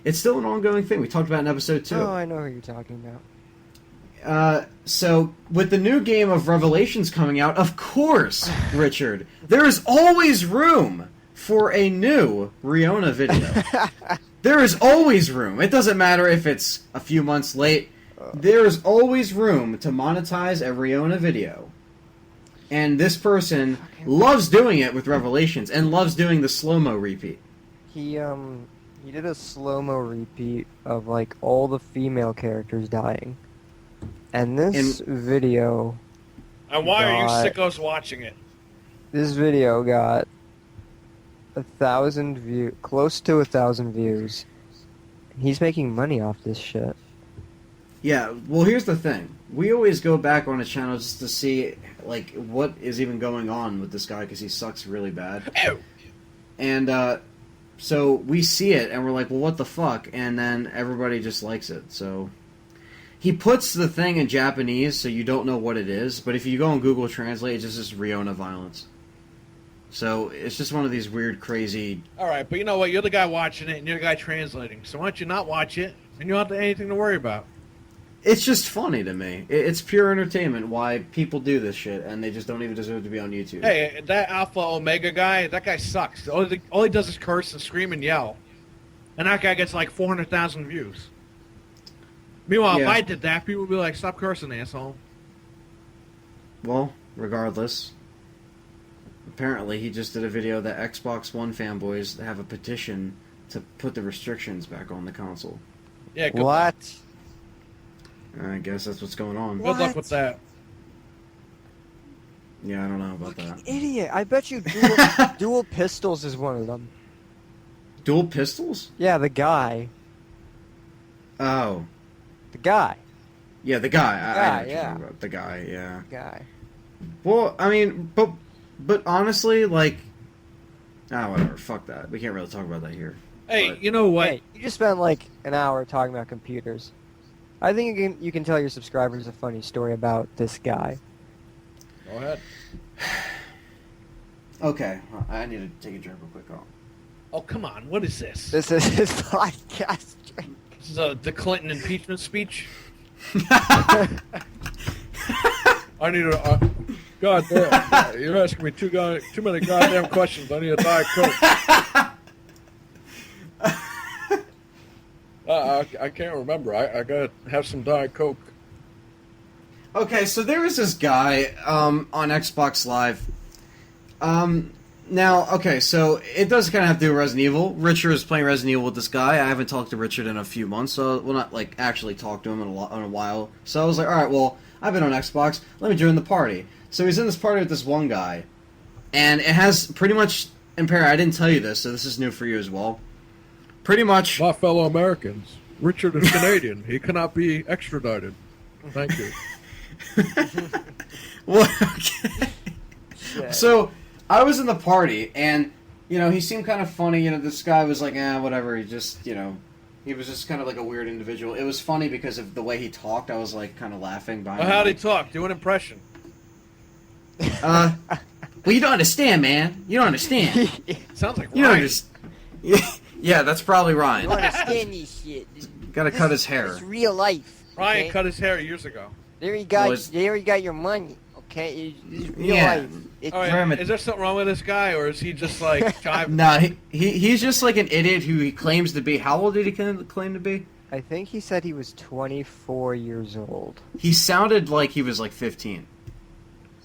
it's still an ongoing thing. We talked about in episode 2. Oh, I know who you're talking about. So, with the new game of Revelations coming out, of course, Richard, there is always room for a new Riona video. There is always room. It doesn't matter if it's a few months late. There is always room to monetize a Riona video. And this person loves doing it with Revelations and loves doing the slow-mo repeat. He did a slow-mo repeat of, like, all the female characters dying. And this video... And why are you sickos watching it? This video got 1,000 views, close to 1,000 views. He's making money off this shit. Yeah, well, here's the thing. We always go back on a channel just to see, like, what is even going on with this guy, because he sucks really bad. And, so we see it, and we're like, well, what the fuck? And then everybody just likes it, so... He puts the thing in Japanese, so you don't know what it is, but if you go on Google Translate, it just says Riona violence. So, it's just one of these weird, crazy... Alright, but you know what? You're the guy watching it, and you're the guy translating. So why don't you not watch it, and you don't have anything to worry about? It's just funny to me. It's pure entertainment why people do this shit, and they just don't even deserve to be on YouTube. Hey, that Alpha Omega guy, that guy sucks. All he does is curse and scream and yell. And that guy gets like 400,000 views. Meanwhile, if I did that, people would be like, stop cursing, asshole. Well, regardless. Apparently, he just did a video that Xbox One fanboys have a petition to put the restrictions back on the console. Yeah, good What? luck. I guess that's what's going on. Good luck with that. Yeah, I don't know about Fucking that. idiot. I bet you Dual Pistols is one of them. Dual pistols? Yeah, the guy. Oh. The guy. Yeah, the guy. I know Guy, what you're yeah. talking about. The guy, yeah. Guy. Well, I mean, but honestly, like... whatever. Fuck that. We can't really talk about that here. Hey, But- you know what? Hey, you just spent like an hour talking about computers. I think you can tell your subscribers a funny story about this guy. Go ahead. Okay, I need to take a drink real quick. Oh, come on. What is this? This is his podcast. This is the Clinton impeachment speech? Oh. I need a... God damn. You're asking me too many goddamn questions. I need a Diet Coke. I can't remember. I gotta have some Diet Coke. Okay, so there was this guy on Xbox Live. Now, okay, so it does kind of have to do with Resident Evil. Richard is playing Resident Evil with this guy. I haven't talked to Richard in a few months, so we'll not like actually talk to him in a while. So I was like, all right, well, I've been on Xbox. Let me join the party. So he's in this party with this one guy, and it has pretty much. And Perry, I didn't tell you this, so this is new for you as well. Pretty much. My fellow Americans, Richard is Canadian. He cannot be extradited. Thank you. Well, okay. Yeah. So I was in the party, and he seemed kind of funny. This guy was like, whatever. He just, he was just kind of like a weird individual. It was funny because of the way he talked. I was like kind of laughing behind him. How'd he talk? Do an impression. Well, you don't understand, man. You don't understand. Sounds like You don't Ryan. understand. Yeah, that's probably You Ryan. understand this shit. Gotta cut his hair. It's real life. Ryan okay? cut his hair years ago. There you got. Well, it's- there you got your money. Okay, it's real Yeah. life. It's All right, Remember- is there something wrong with this guy, or is he just like jiving? No, he's just like an idiot who he claims to be. How old did he claim to be? I think he said he was 24 years old. He sounded like he was like 15.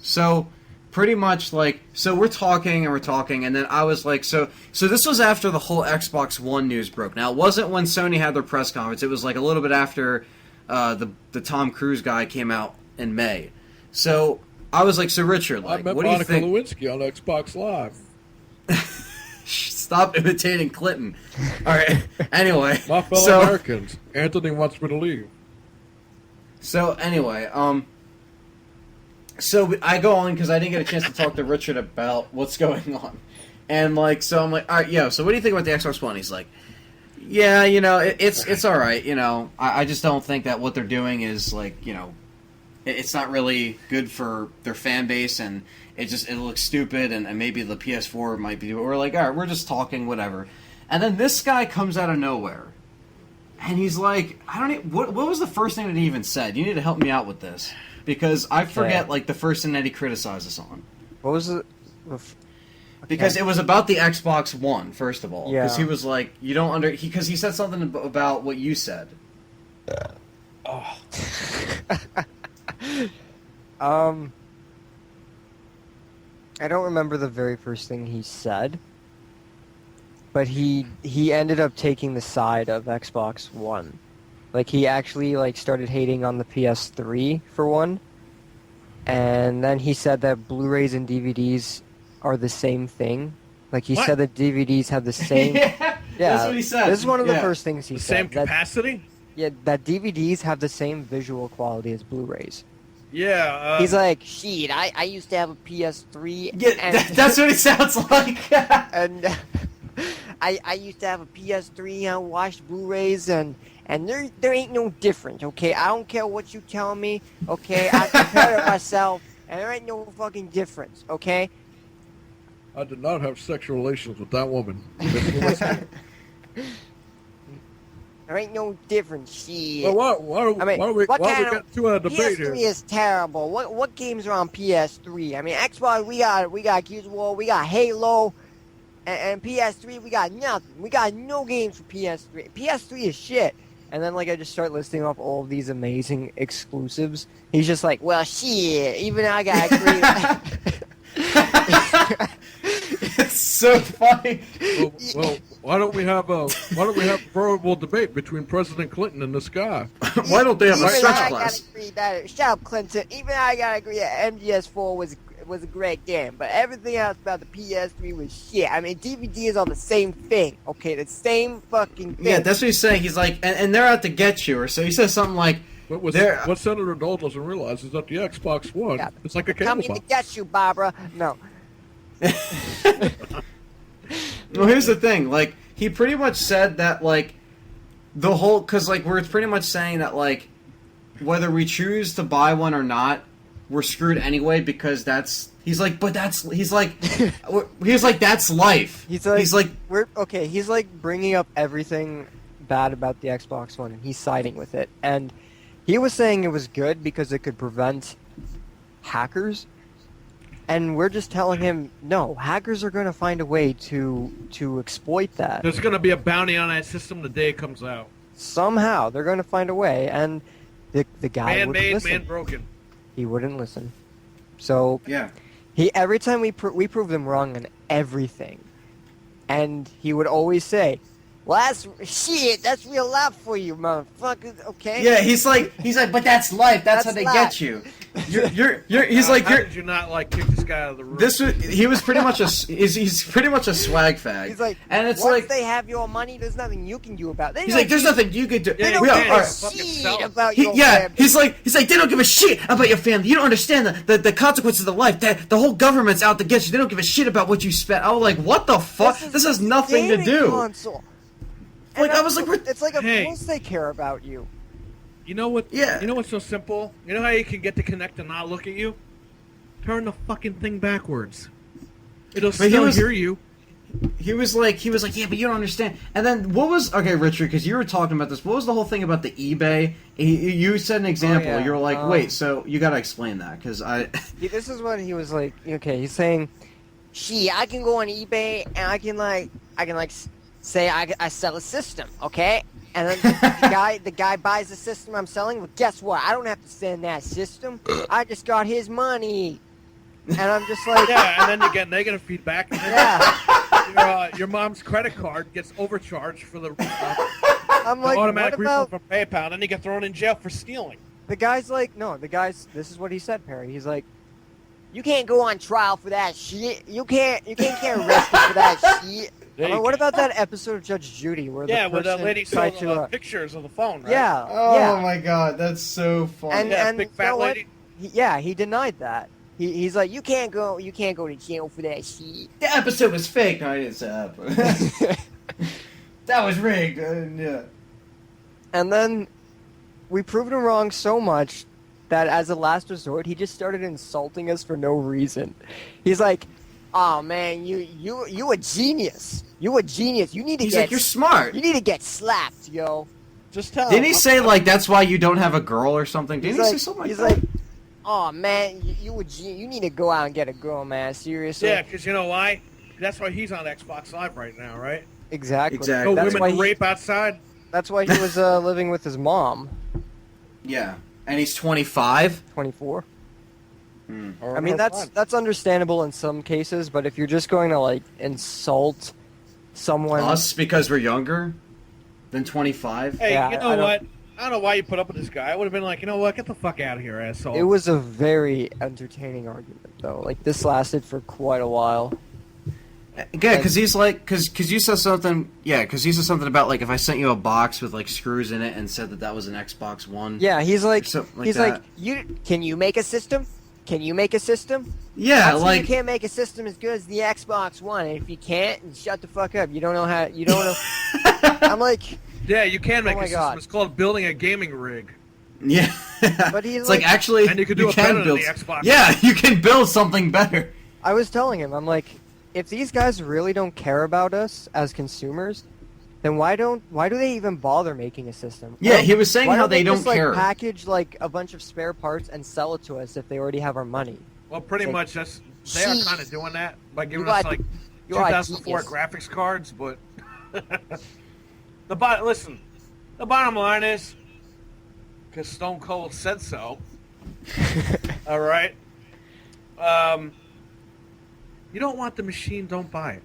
So, pretty much like, so we're talking, and then I was like, so this was after the whole Xbox One news broke. Now, it wasn't when Sony had their press conference. It was like a little bit after the Tom Cruise guy came out in May. So, I was like, so Richard, I like, met what do you Monica think? Lewinsky on Xbox Live. Stop imitating Clinton. All right. Anyway, My fellow so, Americans, Anthony wants me to leave. So anyway, so I go on because I didn't get a chance to talk to Richard about what's going on, And like, so I'm like, all right, yo, so what do you think about the Xbox One? He's like, yeah, it's all right. I just don't think that what they're doing is like, it's not really good for their fan base, and it looks stupid, and maybe the PS4 might be. We're like, all right, we're just talking, whatever. And then this guy comes out of nowhere, and he's like, what was the first thing that he even said? You need to help me out with this, because I forget like the first thing that he criticized us on. What was it? Because it was about the Xbox One, first of all. Yeah. Because he was like, you don't because he said something about what you said. Oh. I don't remember the very first thing he said, but he ended up taking the side of Xbox One. Like, he actually like started hating on the PS3 for one, and then he said that Blu-rays and DVDs are the same thing. Like, he said that DVDs have the same... Yeah, that's what he said. This is one of the first things he said. Same capacity? That DVDs have the same visual quality as Blu-rays. Yeah. He's like, shit, I used to have a PS3. Yeah, and that's what he sounds like. and I used to have a PS3. I watched Blu-rays, and there ain't no difference, okay? I don't care what you tell me, okay? I compare it myself, and there ain't no fucking difference, okay? I did not have sexual relations with that woman. There ain't no difference, shit. Well, why do we get to a debate PS3 here? is terrible. What games are on PS3? I mean, Xbox, we got Gears of War, we got Halo, and PS3, we got nothing. We got no games for PS3. PS3 is shit. And then, like, I just start listing off all of these amazing exclusives. He's just like, well, shit, even I gotta agree. It's so funny. Well, why don't we have a verbal debate between President Clinton and this guy? Why don't they have a Even stretch I class? gotta agree that, shut up, Clinton. Even I gotta agree that MGS4 was a great game, but everything else about the PS3 was shit. I mean, DVDs are the same thing, okay? The same fucking thing. Yeah, that's what he's saying. He's like, and they're out to get you, or so he says something like, But what Senator Dole doesn't realize is that the Xbox One, it's like a cable coming to box. get you, Barbara. No. well, here's the thing. Like, he pretty much said that, like, the whole... Because, like, we're pretty much saying that, like, whether we choose to buy one or not, we're screwed anyway, because that's... He's like, but that's... He's like, that's life. He's like bringing up everything bad about the Xbox One, and he's siding with it. And he was saying it was good because it could prevent hackers. And we're just telling him, no, hackers are going to find a way to exploit that. There's going to be a bounty on that system the day it comes out. Somehow, they're going to find a way, and the guy wouldn't Man-made, listen. man-broken. He wouldn't listen. So, Yeah. every time we proved him wrong on everything, and he would always say, well, that's real life for you, motherfucker, okay? Yeah, he's like, but that's life. That's how they life. get you. He's like, How did you not kick this guy out of the room? He was pretty much he's pretty much a swag fag. He's like, and it's once like, they have your money, there's nothing you can do about it. he's like, there's nothing you could do. They don't Yeah, give yeah, a fucking shit sell. about your family. He's like, they don't give a shit about your family. You don't understand the consequences of life. The whole government's out to get you. They don't give a shit about what you spent. I was like, what the fuck? This has nothing to do. Console. Like, I was like, it's like, of Hey. course they care about you. You know what? Yeah. You know what's so simple? You know how you can get to connect and not look at you? Turn the fucking thing backwards. It'll But he still was- hear you. He was like, yeah, but you don't understand. And then what was Richard? Because you were talking about this. What was the whole thing about the eBay? You said an example. yeah. You were like, wait, so you got to explain that because I. This is what he was like. Okay, he's saying, "Gee, I can go on eBay and I can say I sell a system, okay?" And then the guy buys the system I'm selling. Well, guess what? I don't have to send that system. I just got his money, and I'm just like, Yeah, and then you get negative feedback. And then your mom's credit card gets overcharged for the I'm like, automatic what refund about from PayPal, and then you get thrown in jail for stealing. the guy's like, no, the guy's. This is what he said, Perry. He's like, you can't go on trial for that shit. You can't get arrested for that shit. There I'm like, you what go. about that episode of Judge Judy where Yeah, the where person that lady tried saw to, pictures of the phone, right? yeah, my god, that's so funny. And- Yeah, and big you fat know what? lady. he denied that. he's like, you can't go to jail for that shit. The episode was fake. No, I didn't say that. That was rigged. Yeah. And then we proved him wrong so much that as a last resort, he just started insulting us for no reason. He's like, "Oh man, you a genius. You a genius. You need to He's get like, you're smart. You need to get slapped, yo." Just tell Didn't him. he say like that's why you don't have a girl or something? Didn't he say something like he's that? like, "Oh man, you a genius. You need to go out and get a girl, man. Seriously." Yeah, because you know why? That's why he's on Xbox Live right now, right? Exactly. Exactly. No That's women why to he, rape outside. that's why he was living with his mom. Yeah. And he's 25. 24. Or I mean, her that's friend. understandable in some cases, but if you're just going to like insult someone, Us because we're younger than 25. Hey, Yeah, you I know don't- what? I don't know why you put up with this guy. I would have been like, you know what? Get the fuck out of here, asshole. it was a very entertaining argument, though. Like this lasted for quite a while. Yeah, because he's like, because you said something. Yeah, because he said something about like if I sent you a box with like screws in it and said that was an Xbox One. Yeah, he's like, Something like he's that. like, can you make a system? Can you make a system? Yeah, Actually, like you can't make a system as good as the Xbox One. And if you can't, shut the fuck up. You don't know how. You don't know. I'm like, Yeah, you can make Oh a my system. God. It's called building a gaming rig. yeah. But he's it's like like- actually, And you can do it better than build. the Xbox. Yeah, you can build something better. I was telling him, I'm like, if these guys really don't care about us as consumers, then why do they even bother making a system? Yeah, he was saying Why how don't they don't just, like, care. package like a bunch of spare parts and sell it to us if they already have our money? Well, pretty Like, much they are jeez. kind of doing that by giving You us are- like you are 2004 genius. graphics cards. But the bottom line is because Stone Cold said so. All right. You don't want the machine, don't buy it.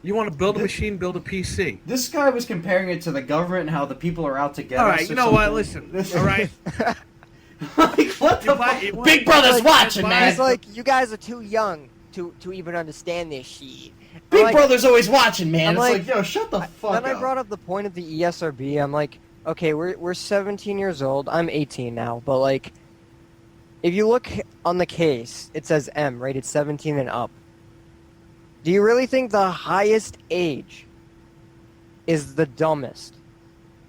You want to build a machine, build a PC. This guy was comparing it to the government and how the people are out to get All us. right, or you know what? something. Listen, all right. Like, what the buy- fuck? you want- Big Brother's like, watching, buy- man. He's like, you guys are too young to even understand this shit. I'm Big like- Brother's always watching, man. I'm It's like- like, yo, shut the fuck Then up. I brought up the point of the E ESRB. I'm like, okay, we're 17 years old. I'm 18 now, but like, if you look on the case, it says M, rated 17 and up. Do you really think the highest age is the dumbest?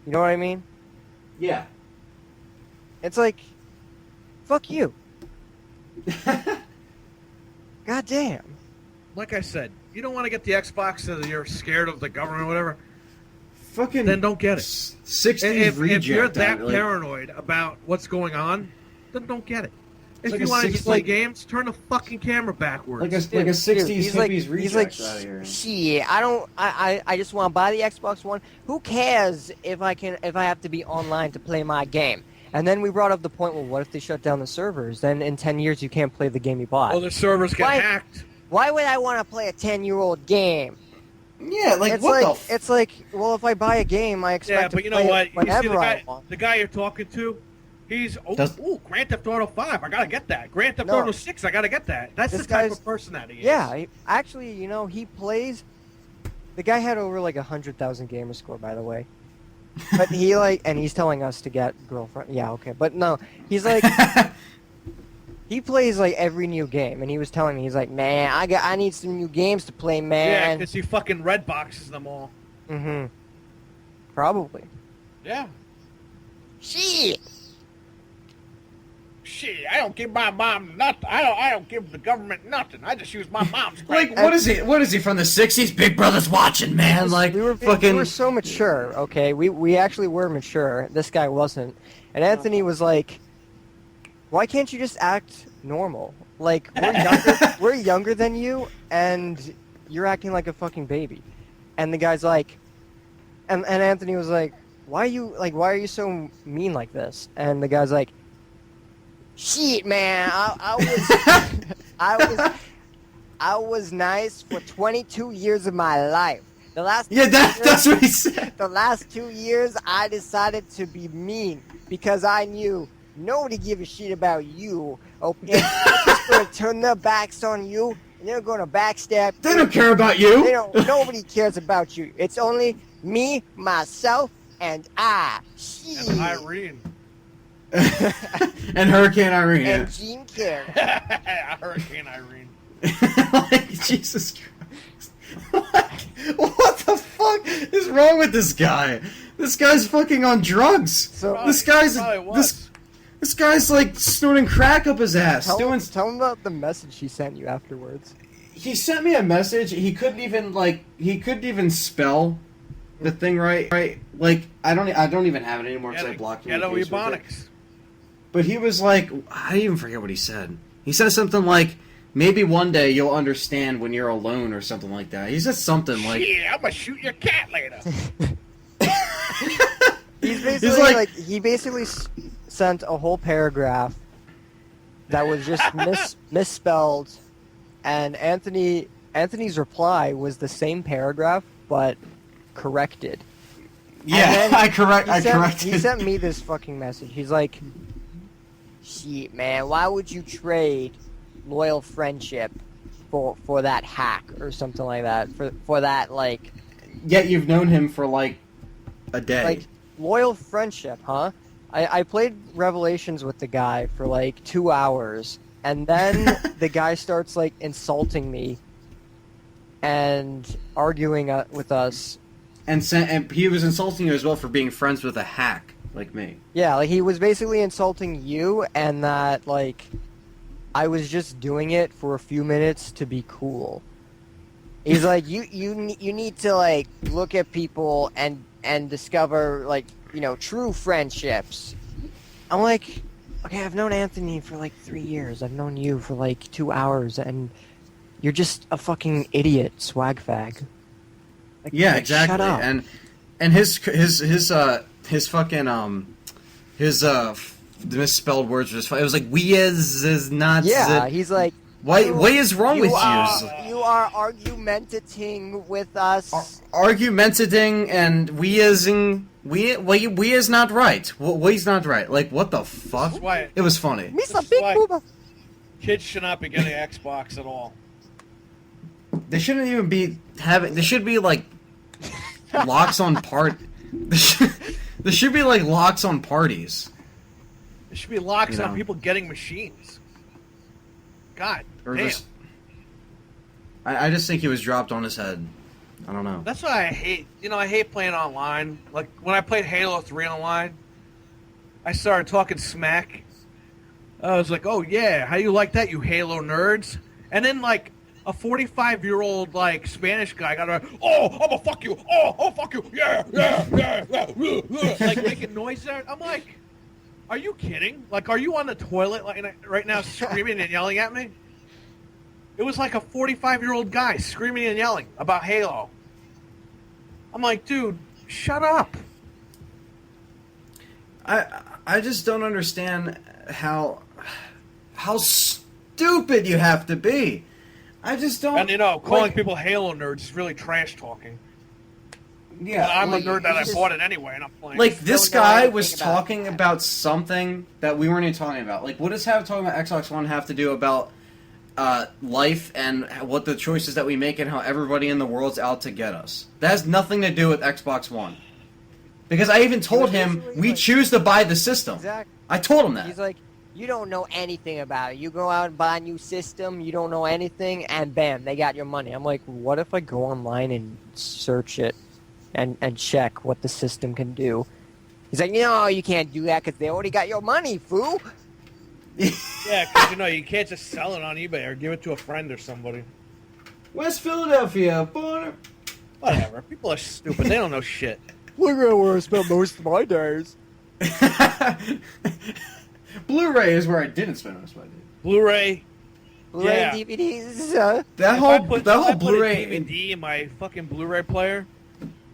You know what I mean? Yeah. It's like, fuck you. God damn. Like I said, you don't want to get the Xbox because you're scared of the government or whatever. Fucking. Then don't get it. 60s If reject. you're that like, paranoid about what's going on, then don't get it. If like you a want to just play 60 games, turn the fucking camera backwards. like a Dude, 60s he's hippies like, reject he's like, out of here. shit, I just want to buy the Xbox One. Who cares if I have to be online to play my game? And then we brought up the point, well, what if they shut down the servers? Then in 10 years you can't play the game you bought. well, the servers get Why- hacked. Why would I want to play a 10-year-old game? Yeah, like it's what like the? it's like, well, if I buy a game, I expect Yeah, to but you know play what? it You see whenever I want. the guy you're talking to, he's Does- Grand Theft Auto 5. I gotta get that. Grand Theft No. Auto 6. I gotta get that. That's This the type guy's- of person that he is. Yeah, actually, you know, he plays. The guy had over like 100,000 gamer score, by the way. But he like, and he's telling us to get girlfriend. Yeah, okay, but no, he's like, he plays like every new game, and he was telling me, he's like, man, I need some new games to play, Yeah, man. because he fucking red boxes them all. Mm-hmm. Probably. Yeah. Shit. Shit, I don't give my mom nothing. I don't give the government nothing. I just use my mom's Like, credit. what is he? What is he from the 60s? Big Brother's watching, man. Like, we fucking. were so mature, okay? We actually were mature. This guy wasn't. And Anthony was like, why can't you just act normal? Like, we're younger than you, and you're acting like a fucking baby. And the guy's like, and Anthony was like, why are you so mean like this? And the guy's like, shit, man, I was nice for 22 years of my life. The last Yeah, 2 that's years- what he said. The last 2 years, I decided to be mean because I knew nobody give a shit about you. Okay, they're just gonna turn their backs on you, and they're gonna backstab. They you. don't care about They you. don't. Nobody cares about you. It's only me, myself, and I. Shit. And Irene. and Hurricane Irene. And Gene Carrey. Hurricane Irene. Like, Jesus Christ. What the fuck is wrong with this guy? This guy's fucking on drugs. So this guy's probably was. this guy's like snorting crack up his ass. tell him about the message he sent you afterwards. He sent me a message. He couldn't even spell the thing right. Like I don't even have it anymore because I blocked him. Ghetto Ebonics. But he was like, I even forget what he said. He said something like, maybe one day you'll understand when you're alone or something like that. He said something like, yeah, I'm gonna shoot your cat later. He's basically he basically sent a whole paragraph that was just misspelled, and Anthony's reply was the same paragraph but corrected. yeah, I corrected. He sent me this fucking message. He's like, shit, man, why would you trade loyal friendship for that hack or something like that? For that, like... Yet you've known him for, like, a day. Like, loyal friendship, huh? I played Revelations with the guy for, like, 2 hours, and then the guy starts, like, insulting me and arguing with us. And he was insulting you as well for being friends with a hack like me. Yeah, like, he was basically insulting you, and that, like, I was just doing it for a few minutes to be cool. He's like, you need to, like, look at people and discover, like, you know, true friendships. I'm like, okay, I've known Anthony for, like, 3 years. I've known you for, like, 2 hours, and you're just a fucking idiot, swag fag. Like, yeah, like, exactly. Shut up. And his misspelled words were just fine. It was like, we is not... Yeah, he's like... What is wrong with you? You are argumentating with us. Argumentating and we is not right. We's not right. Like, what the fuck? It was funny. Mr. Big Booba. Kids should not be getting Xbox at all. They shouldn't even be having... There should be, like, locks on there should be, like, locks on parties. There should be locks on people getting machines. God or damn. I just think he was dropped on his head. I don't know. That's why I hate, I hate playing online. Like, when I played Halo 3 online, I started talking smack. I was like, oh yeah, how you like that, you Halo nerds? And then, like, a 45-year-old, like, Spanish guy got like, oh, I'm gonna fuck you, oh, fuck you, yeah, like, making noise there. I'm like, are you kidding? Like, are you on the toilet right now screaming and yelling at me? It was like a 45-year-old guy screaming and yelling about Halo. I'm like, dude, shut up. I just don't understand how stupid you have to be. I just don't... And, calling people Halo nerds is really trash talking. Yeah, I'm a nerd that I bought it anyway, and I'm playing. Like, this guy was talking about something that we weren't even talking about. Like, what does talking about Xbox One have to do about life and what the choices that we make and how everybody in the world's out to get us? That has nothing to do with Xbox One. Because I even told him, we choose to buy the system. Exactly. I told him that. He's like, you don't know anything about it. You go out and buy a new system, you don't know anything, and bam, they got your money. I'm like, what if I go online and search it? And check what the system can do. He's like, no, you can't do that because they already got your money, fool. Yeah, because, you can't just sell it on eBay or give it to a friend or somebody. West Philadelphia, born... Whatever. People are stupid. They don't know shit. Look at where I spent most of my days. Blu-ray is where I didn't spend most of my days. Blu-ray. Blu-ray Yeah. DVDs. That whole Blu-ray... If I put a DVD in my fucking Blu-ray player,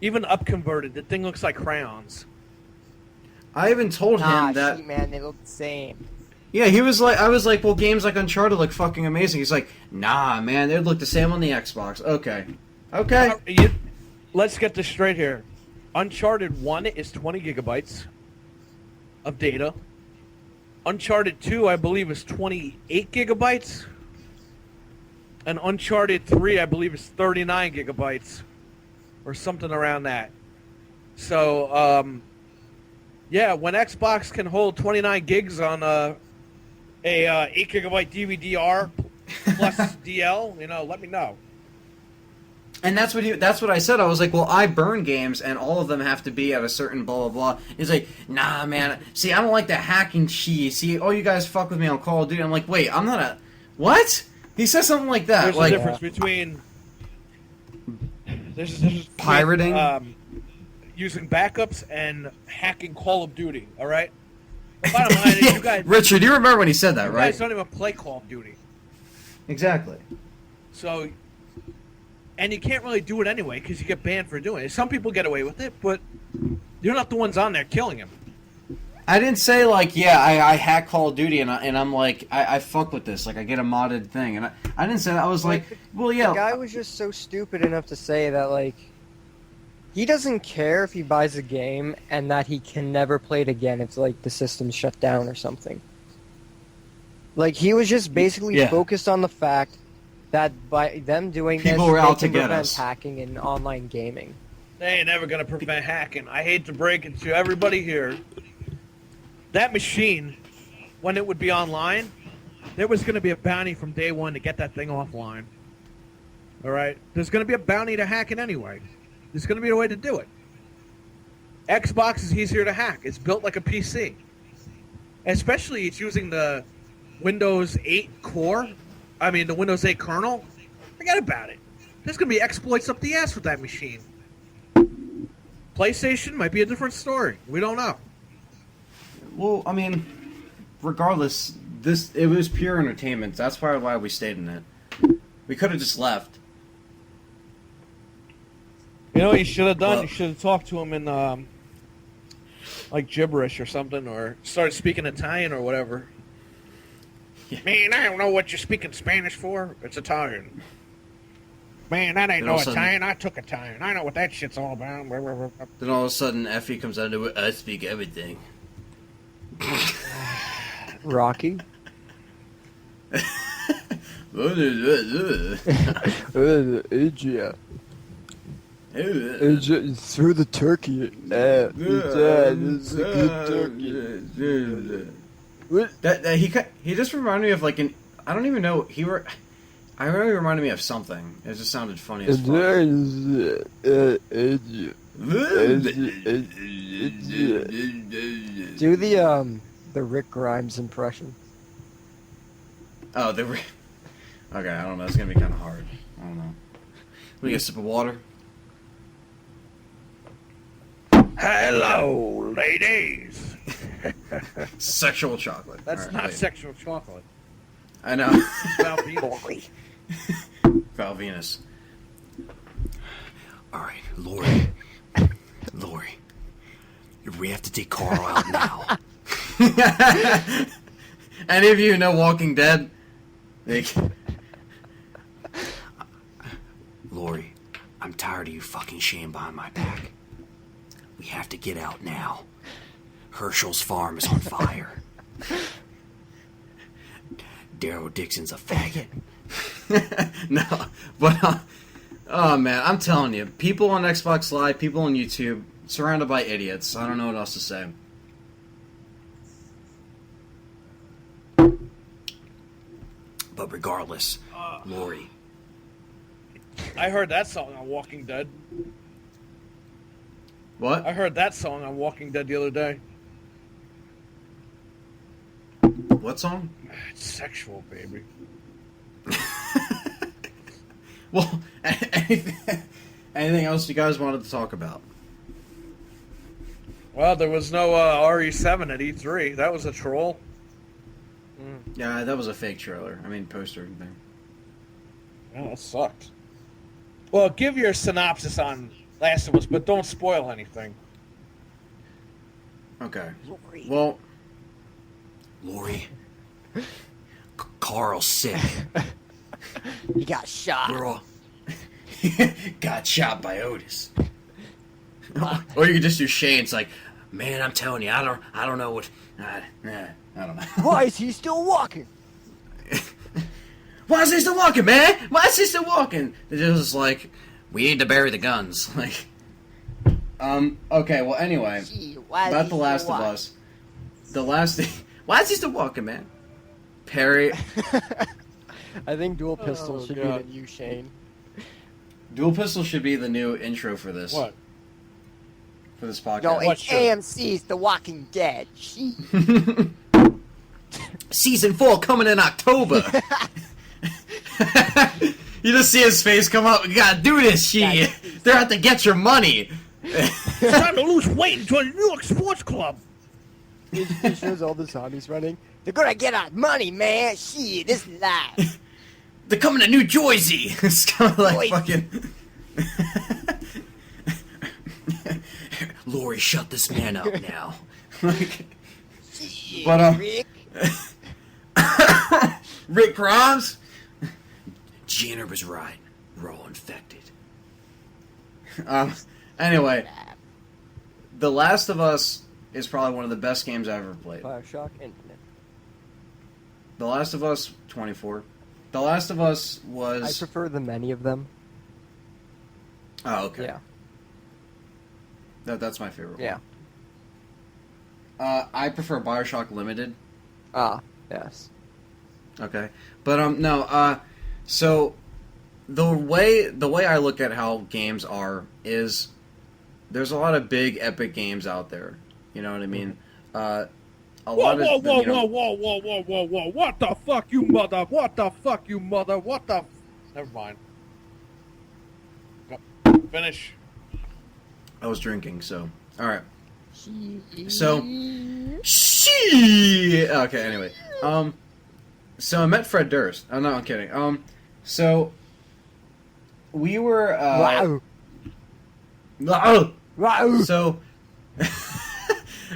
even up-converted, the thing looks like crayons. I even told him that... Shit, man, they look the same. Yeah, he was like... I was like, well, games like Uncharted look fucking amazing. He's like, nah, man, they look the same on the Xbox. Okay. Let's get this straight here. Uncharted 1 is 20 gigabytes of data. Uncharted 2, I believe, is 28 gigabytes. And Uncharted 3, I believe, is 39 gigabytes. Or something around that. So, Yeah, when Xbox can hold 29 gigs on a 8 gigabyte DVD-R plus DL, let me know. And that's what I said. I was like, well, I burn games, and all of them have to be at a certain blah blah blah. He's like, nah, man. See, I don't like the hacking shit. See, oh, you guys fuck with me on Call of Duty. I'm like, wait, I'm not a what? He says something like that. There's like, a difference between there's a difference between, pirating, using backups, and hacking Call of Duty. All right. The bottom line is, you guys, Richard, you remember when he said that, you right? guys don't even play Call of Duty, Exactly. so. And you can't really do it anyway because you get banned for doing it. Some people get away with it, but you're not the ones on there killing him. I didn't say like, yeah, I hack Call of Duty and I'm like, I fuck with this, like I get a modded thing, and I didn't say that. I was like, well, yeah. The guy was just so stupid enough to say that, like, he doesn't care if he buys a game and that he can never play it again if, like, the system's shut down or something. Like, he was just basically focused on the fact that by them doing People this, were they out to can get prevent us. hacking in online gaming. They ain't never gonna prevent hacking. I hate to break it to everybody here. That machine, when it would be online, there was gonna be a bounty from day one to get that thing offline. All right, there's gonna be a bounty to hack it anyway. There's gonna be a way to do it. Xbox is easier to hack. It's built like a PC. Especially, it's using the Windows 8 core. I mean, the Windows 8 kernel. Forget about it. There's going to be exploits up the ass with that machine. PlayStation might be a different story. We don't know. Well, I mean, regardless, it was pure entertainment. That's why we stayed in it. We could have just left. You know what you should have done? Well, You should have talked to him in, like, gibberish or something, or started speaking Italian or whatever. Yeah. Man, I don't know what you're speaking Spanish for. It's Italian. Man, that ain't Then no all of a sudden- Italian. I took Italian. I know what that shit's all about. Then all of a sudden, Effie comes out to it. I speak everything. Rocky? Through the turkey. It's a good turkey. He just reminded me of like an, I don't even know, I really reminded me of something. It just sounded funny as fuck. Do the Rick Grimes impression. Oh, they were. Okay, I don't know. It's gonna be kind of hard. I don't know. Let me get a sip of water. Hello, ladies. Sexual chocolate. That's All right, not wait. sexual chocolate. I know. Val Venus. Val Venus. All right, Lori. Lori. We have to take Carl out now. Any of you know Walking Dead? Like, Lori, I'm tired of you fucking shame behind my back. We have to get out now. Herschel's farm is on fire. Daryl Dixon's a faggot. no, but oh man, I'm telling you, people on Xbox Live, people on YouTube, surrounded by idiots. I don't know what else to say. But regardless, Lori, I heard that song on Walking Dead. What? I heard that song on Walking Dead the other day. What song? It's sexual, baby. Well, anything else you guys wanted to talk about? Well, there was no RE7 at E3. That was a troll. Yeah, that was a fake trailer. I mean, poster and thing. Yeah, that sucked. Well, give your synopsis on Last of Us, but don't spoil anything. Okay. Well, Lori, Carl's sick. He got shot. We're all. got shot by Otis. Or you could just do Shane's like, Man, I'm telling you, I don't know what. I don't know. Why is he still walking? Why is he still walking, man? Why is he still walking? They're just like, we need to bury the guns. Like, Okay. Well, anyway, Gee, why is about he The Last still of alive? Us. The last. Why is he still walking, man? Perry. I think dual pistol Oh, should God. be the new Shane. Dual Pistol should be the new intro for this. What? For this podcast. No, What it's show? AMC's The Walking Dead. She. Season 4 coming in October. You just see his face come up. We gotta do this shit. They're out to get your money. It's time to lose weight and join the New York Sports Club. It shows all the zombies running. They're gonna get our money, man. Shit, this is live. They're coming to New Jersey. It's kind of like Jersey. fucking. Lori, shut this man up now. like, Shit, But, Rick. Rick Grimes. Jenner was right. We're all infected. Anyway, The Last of Us is probably one of the best games I've ever played. Bioshock Infinite. The Last of Us 24. The Last of Us I was. prefer the many of them. Oh, okay. Yeah. That's my favorite. Yeah. I prefer Bioshock Limited. Ah, yes. Okay, but no. So the way I look at how games are is there's a lot of big epic games out there. You know what I mean? A Whoa, lot whoa, of whoa, you know, whoa, whoa, whoa, whoa, whoa, whoa! What the fuck, you mother? What the fuck, you mother? What the? Never mind. Go. Finish. I was drinking, so all right. She. So she. Okay, anyway. So I met Fred Durst. Oh no, I'm kidding. So we were. Wow. Oh, Wow. so.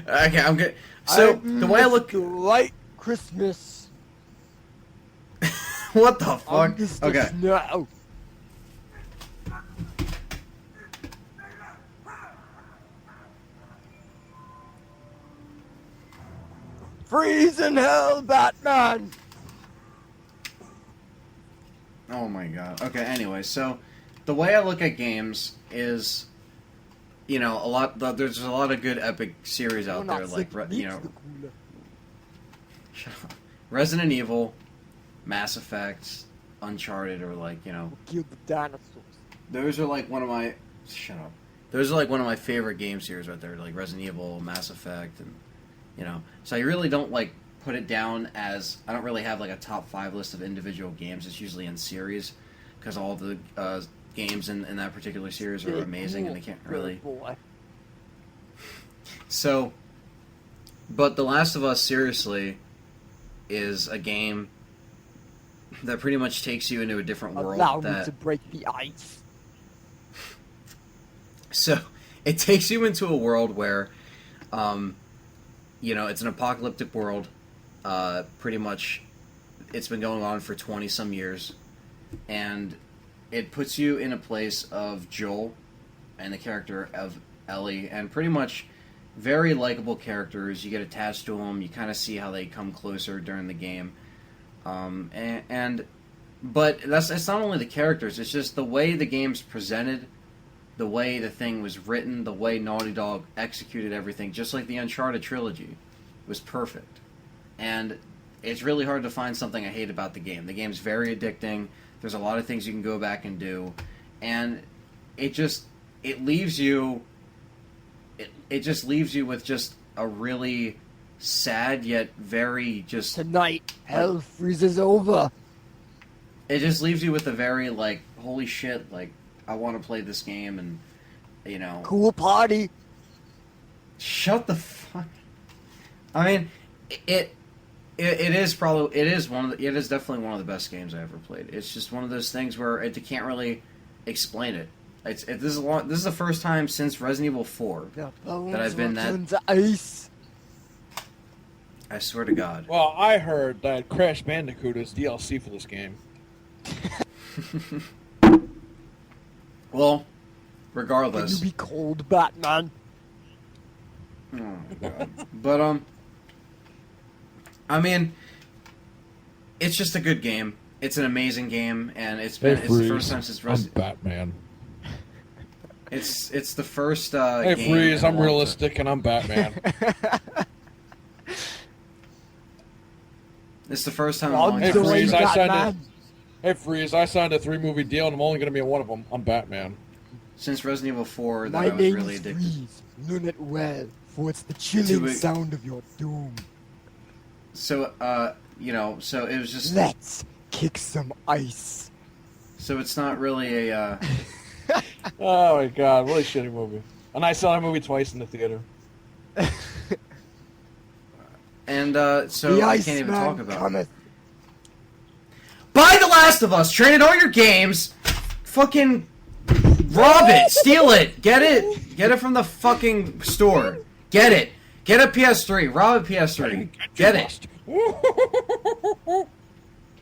Okay, I'm good. So the way I look. Light Christmas. What the fuck? Okay. Snow. Freezing hell, Batman. Oh my god. Okay, anyway, so the way I look at games is, you know, there's a lot of good epic series out there, like, shut up. Resident Evil, Mass Effect, Uncharted, or like, you know, Kill the dinosaurs. those are like one of my, shut up. Those are like one of my favorite game series right there, like Resident Evil, Mass Effect, and, you know, so I really don't like put it down as, I don't really have like a top 5 list of individual games. It's usually in series, because all the games in that particular series are amazing, and they can't really. Boy. So, but The Last of Us, seriously, is a game that pretty much takes you into a different world. Allow me That to break the ice. So it takes you into a world where, you know, it's an apocalyptic world. Pretty much, it's been going on for 20-some years, and it puts you in a place of Joel and the character of Ellie, and pretty much very likable characters. You get attached to them. You kind of see how they come closer during the game, but it's not only the characters. It's just the way the game's presented. The way the thing was written, the way Naughty Dog executed everything, just like the Uncharted trilogy, was perfect. And it's really hard to find something I hate about the game. The game's very addicting. There's a lot of things you can go back and do, and it leaves you. It just leaves you with just a really sad yet very just. Tonight, hell freezes over. It just leaves you with a very like holy shit like. I want to play this game, and you know. Cool party. Shut the fuck. I mean, it is definitely one of the best games I ever played. It's just one of those things where you can't really explain it. This is the first time since Resident Evil 4 The bones that I've been will that. turn to ice. I swear to God. Well, I heard that Crash Bandicoot is DLC for this game. Well, Can regardless. you be cold, Batman? Oh my God. But I mean, it's just a good game. It's an amazing game, and it's the first time since I'm Resident. Batman. It's the first Hey, game Freeze, in a I'm long realistic and I'm Batman. It's the first time in a long Hey, time. Freeze, I signed a, Batman. hey, Freeze, I signed a 3-movie deal and I'm only going to be in one of them. I'm Batman. Since Resident Evil 4 that My I was name really is addicted Freeze. Learn it well, for it's the To chilling it. sound of your doom. So so it was just Let's kick some ice. so it's not really a Oh my god, really shitty movie. And I saw that movie twice in the theater. and so The I Ice can't even Man talk about it. cometh. Buy The Last of Us, trade in all your games, fucking rob it, steal it, get it from the fucking store. Get it. Get a PS3, rob a PS3. Get it.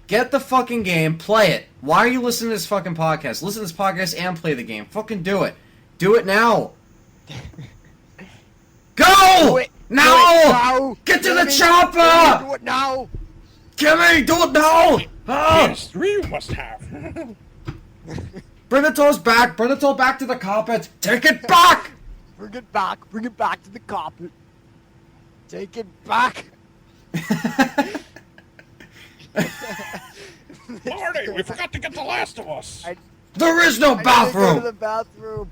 Get the fucking game, play it. Why are you listening to this fucking podcast? Listen to this podcast and play the game. Fucking do it. Do it now. Go! Do it. Now! Do it now. Get to Do the it. chopper! Do it now. Kimmy, do it now! Ah! PS3 you must have. Bring the toes back. Bring the toe back to the carpet. Take it back! Bring it back. Bring it back to the carpet. Take it back. Marty, we forgot to get The Last of Us. There is no I gotta go to bathroom! the bathroom.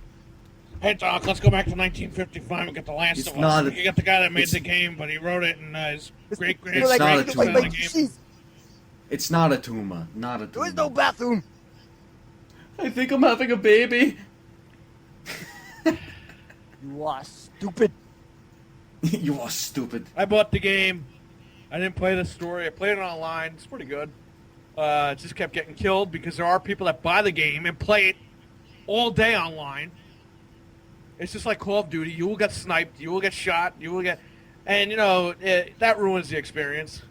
Hey, Doc, let's go back to 1955 and get The Last It's of not Us. a- You got the guy that made it's- the game, but he wrote it, and his great It's You're like, not a like, tumor. like, jeez, It's not a tumor. Not a there is tumor. no bathroom. I think I'm having a baby. You are stupid. You are stupid. I bought the game. I didn't play the story. I played it online. It's pretty good. It just kept getting killed because there are people that buy the game and play it all day online. It's just like Call of Duty. You will get sniped. You will get shot. You will get... And, that ruins the experience.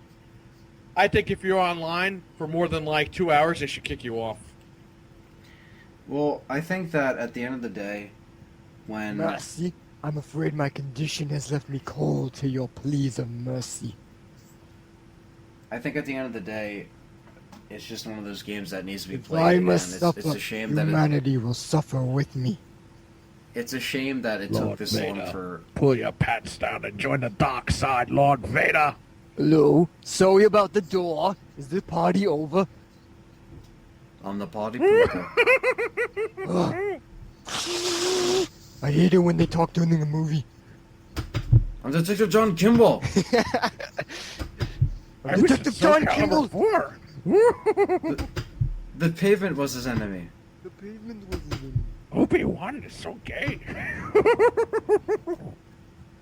I think if you're online for more than, 2 hours, they should kick you off. Well, I think that at the end of the day, when Mercy. I'm afraid my condition has left me cold to your pleas of mercy. I think at the end of the day, it's just one of those games that needs to be If played. I Again. must suffer, It's a shame that humanity will suffer with me. it's a shame that it took Lord this long Vader. for. Pull your pants down and join the dark side, Lord Vader. Hello? Sorry about the door. Is the party over? I'm the party pooper. Ugh. I hate it when they talk during the movie. I'm Detective John Kimball. I wish Detective it's Soul John Calibur Kimball! 4. The pavement was his enemy. The pavement was Obi-Wan is so gay.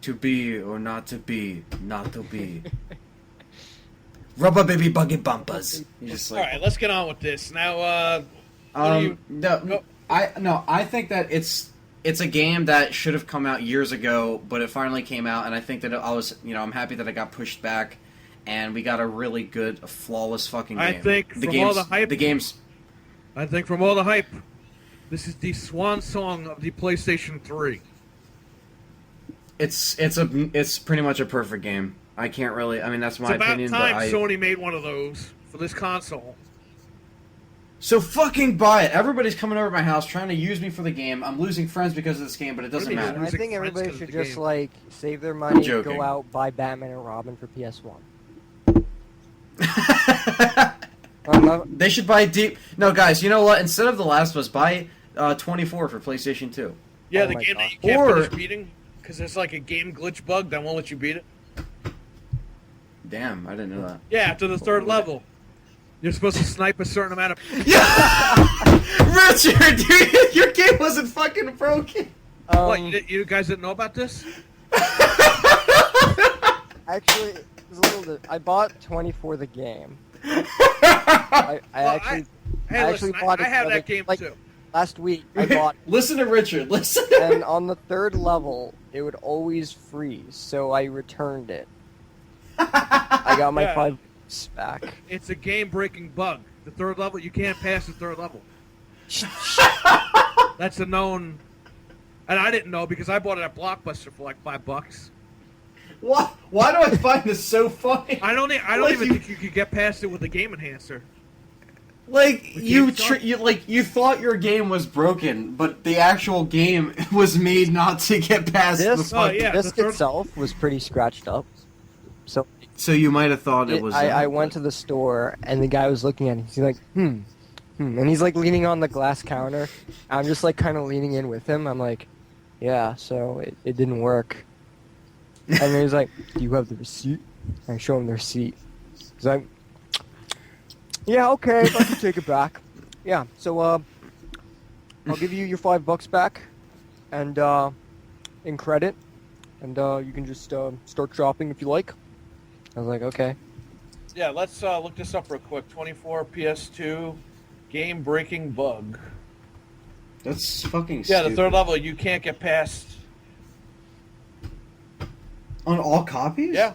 To be or not to be, not to be. Rubber baby buggy bumpers. You're just All like, right, let's get on with this. Now, what do you... no, go- I think that it's a game that should have come out years ago, but it finally came out, and I think that I'm happy that it got pushed back, and we got a really good, flawless fucking game. I think the from game's, all the hype- the game's, I think from all the hype, this is the swan song of the PlayStation 3. it's pretty much a perfect game. I can't really, I mean that's my It's about opinion, time but Sony made one of those for this console. So fucking buy it. Everybody's coming over to my house trying to use me for the game. I'm losing friends because of this game, but it doesn't Really? matter. I Music think friends everybody 'cause should of the just game. like save their money, joking. go out, buy Batman and Robin for PS1. They should buy deep. No, guys, you know what? Instead of The Last of Us, buy 24 for PlayStation 2. Yeah, Oh the my game God. that you can't Or- finish beating because there's like a game glitch bug that won't let you beat it. Damn, I didn't know that. Yeah, after the third level, you're supposed to snipe a certain amount of. Richard, dude, your game wasn't fucking broken. What, you guys didn't know about this? Actually, it was a little bit. I bought 24 the game. I actually Hey, I listen, actually bought I it have the other- that game like- too. last week. I bought, Listen to Richard. Listen. and on the third level, it would always freeze, so I returned it. I got my Yeah. 5 bucks back. It's a game-breaking bug. The third level, you can't pass the third level. That's a known, and I didn't know because I bought it at Blockbuster for like $5. What? Why do I find this so funny? I don't Like even you- think you could get past it with a game enhancer. Like We you, can't you thought your game was broken, but the actual game was made not to get past This, the. Oh, yeah. disc the third- itself was pretty scratched up. So So you might have thought it was. I went to the store and the guy was looking at it. He's like, and he's like leaning on the glass counter. I'm just like kind of leaning in with him. I'm like, yeah, so it didn't work. And then he's like, do you have the receipt? I show him the receipt. He's like, yeah, okay, if I can take it back. Yeah, so I'll give you your $5 back, and in credit, and you can just start shopping if you like. I was like, okay. Yeah, let's look this up real quick. 24 PS2 game breaking bug. That's fucking. Yeah, stupid. the third level you can't get past. On all copies. Yeah,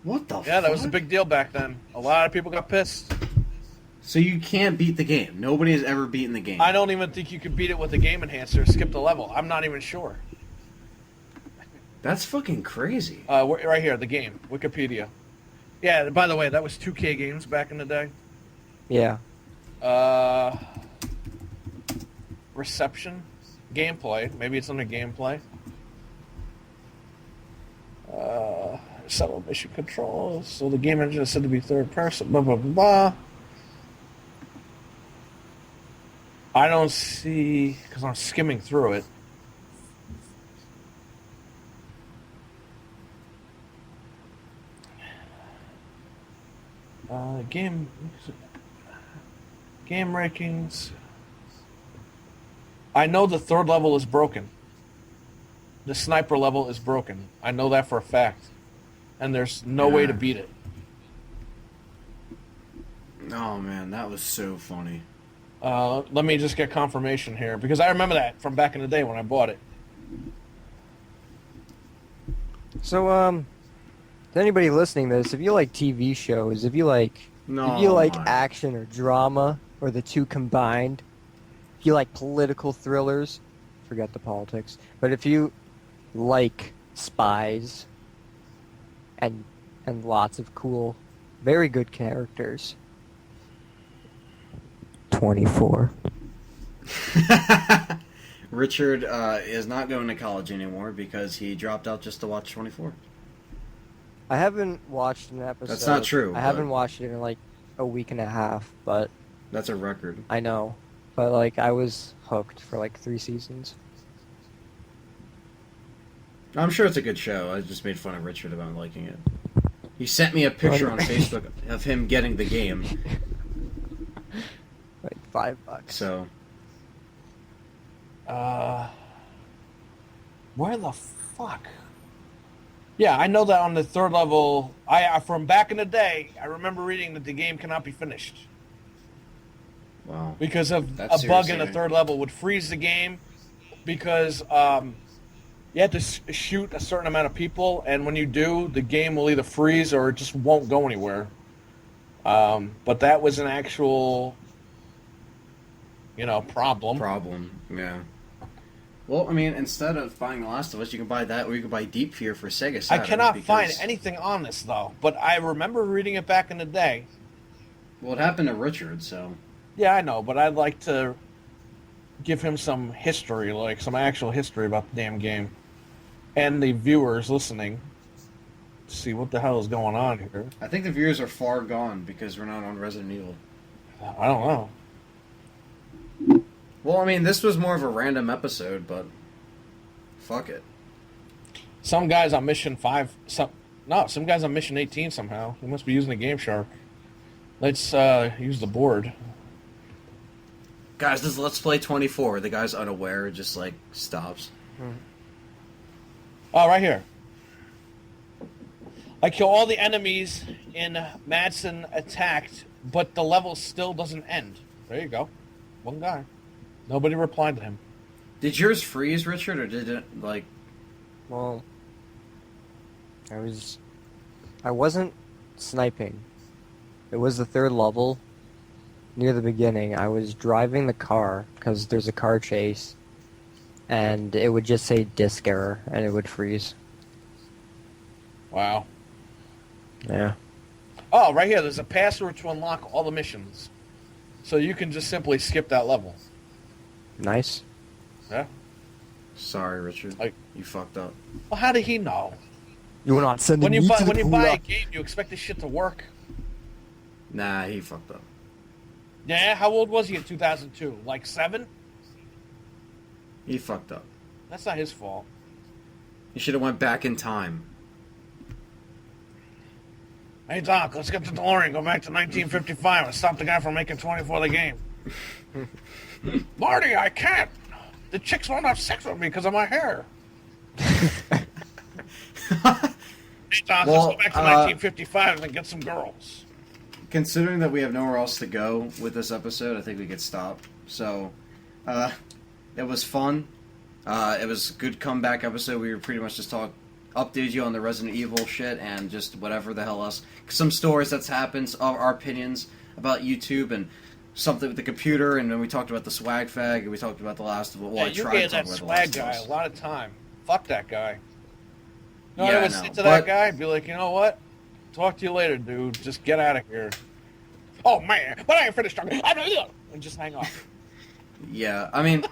What the? yeah, that was a fuck? big deal back then. A lot of people got pissed. So you can't beat the game. Nobody has ever beaten the game. I don't even think you could beat it with a game enhancer. Skip the level. I'm not even sure. That's fucking crazy. Right here, the game, Wikipedia. Yeah. By the way, that was 2K games back in the day. Yeah. Reception, gameplay. Maybe it's under gameplay. Subtle mission controls. So the game engine is said to be third person. Blah blah blah. Blah. I don't see because I'm skimming through it. Game rankings. I know the third level is broken. The sniper level is broken. I know that for a fact. And there's no way to beat it. Oh man, that was so funny. Let me just get confirmation here because I remember that from back in the day when I bought it. So, to anybody listening to this, if you like TV shows, if you like My. action or drama, or the two combined, if you like political thrillers, forget the politics, but if you like spies and lots of cool, very good characters, 24. Richard is not going to college anymore because he dropped out just to watch 24. I haven't watched an episode. That's not true, I haven't but- watched it in like a week and a half, but That's a record. I know. But like I was hooked for like 3 seasons. I'm sure it's a good show. I just made fun of Richard about liking it. He sent me a picture on Facebook of him getting the game. Like $5. So Where the fuck? Yeah, I know that on the third level. I from back in the day, I remember reading that the game cannot be finished wow. because of That's a bug seriously in the right. third level would freeze the game because you have to shoot a certain amount of people, and when you do, the game will either freeze or it just won't go anywhere. But that was an actual, problem. Problem. Yeah. Well, I mean, instead of buying The Last of Us, you can buy that, or you can buy Deep Fear for Sega I Saturn. cannot find because- anything on this though, but I remember reading it back in the day. Well, it happened to Richard, so Yeah, I know, but I'd like to give him some history, like some actual history about the damn game. And the viewers listening, see what the hell is going on here. I think the viewers are far gone because we're not on Resident Evil. I don't know. Well, I mean, this was more of a random episode, but fuck it. Some guys on mission 5, some guys on mission 18 somehow. He must be using a Game Shark. Let's use the board. Guys, this is Let's Play 24. The guy's unaware, it just, like, stops. Oh, right here. I kill all the enemies in Madsen attacked, but the level still doesn't end. There you go. One guy. Nobody replied to him. Did yours freeze, Richard, or did it, like... Well, I wasn't sniping. It was the third level. Near the beginning, I was driving the car, because there's a car chase, and it would just say disk error, and it would freeze. Wow. Yeah. Oh, right here. There's a password to unlock all the missions. So you can just simply skip that level. Nice. Yeah. Sorry, Richard. Like- you fucked up. Well, how did he know? You're not sending When you me buy to the when you buy a cooler. game, you expect this shit to work. Nah, he fucked up. Yeah. How old was he in 2002? Like 7? He fucked up. That's not his fault. He should have went back in time. Hey Doc, let's get the DeLorean, go back to 1955 and stop the guy from making 24 the game. Marty, I can't. The chicks won't have sex with me because of my hair. Hey Doc, Well, let's go back to 1955 and get some girls. Considering that we have nowhere else to go with this episode, I think we could stop. So, it was fun. It was a good comeback episode. We were pretty much just updated you on the Resident Evil shit and just whatever the hell else. Some stories that's happened, our opinions about YouTube and something with the computer, and then we talked about the swag fag, and we talked about the Last of Us. Well, Yeah, I you tried to gave talk that about the swag Last guy of a Us. lot of time. Fuck that guy. No, Yeah, I I would know, say to that but- guy, I'd be like, you know what? Talk to you later, dude. Just get out of here. Oh man, but I ain't finished talking. And just hang up. Yeah, I mean,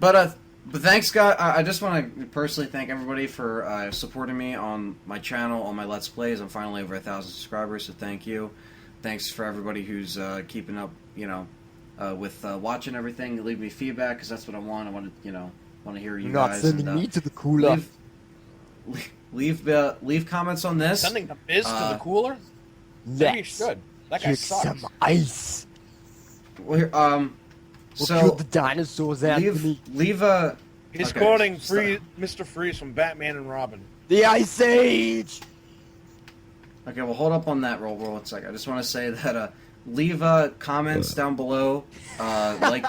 but thanks, guys. I just want to personally thank everybody for supporting me on my channel, on my Let's Plays. I'm finally over 1,000 subscribers, so thank you. Thanks for everybody who's keeping up, with watching everything. Leave me feedback because that's what I want. I want to, want to hear you You're not guys. sending me to the cooler. Leave comments on this. Sending the Biz to the cooler? Maybe you Yes. should. That guy Get sucks. some ice. We'll We'll kill the dinosaurs, Anthony. leave a. He's okay, quoting stop. Mr. Freeze from Batman and Robin. The Ice Age. Okay, well, hold up on that roll 1 sec. I just want to say that leave comments down below. Like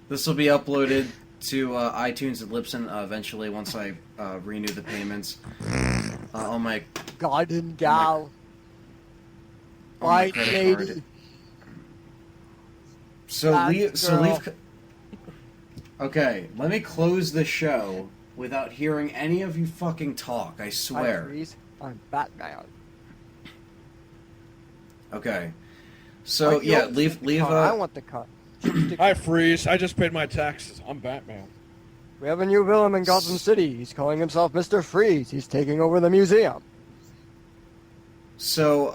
this will be uploaded to iTunes and Libsyn eventually once I renew the payments on my Garden gal. my White credit card. lady. So Bad girl. Okay, let me close the show without hearing any of you fucking talk. I Hi, swear. Freeze. I'm Batman. Okay. So yeah, leave I want the cut. Hi, Freeze. I just paid my taxes. I'm Batman. We have a new villain in Gotham City. He's calling himself Mr. Freeze. He's taking over the museum. So,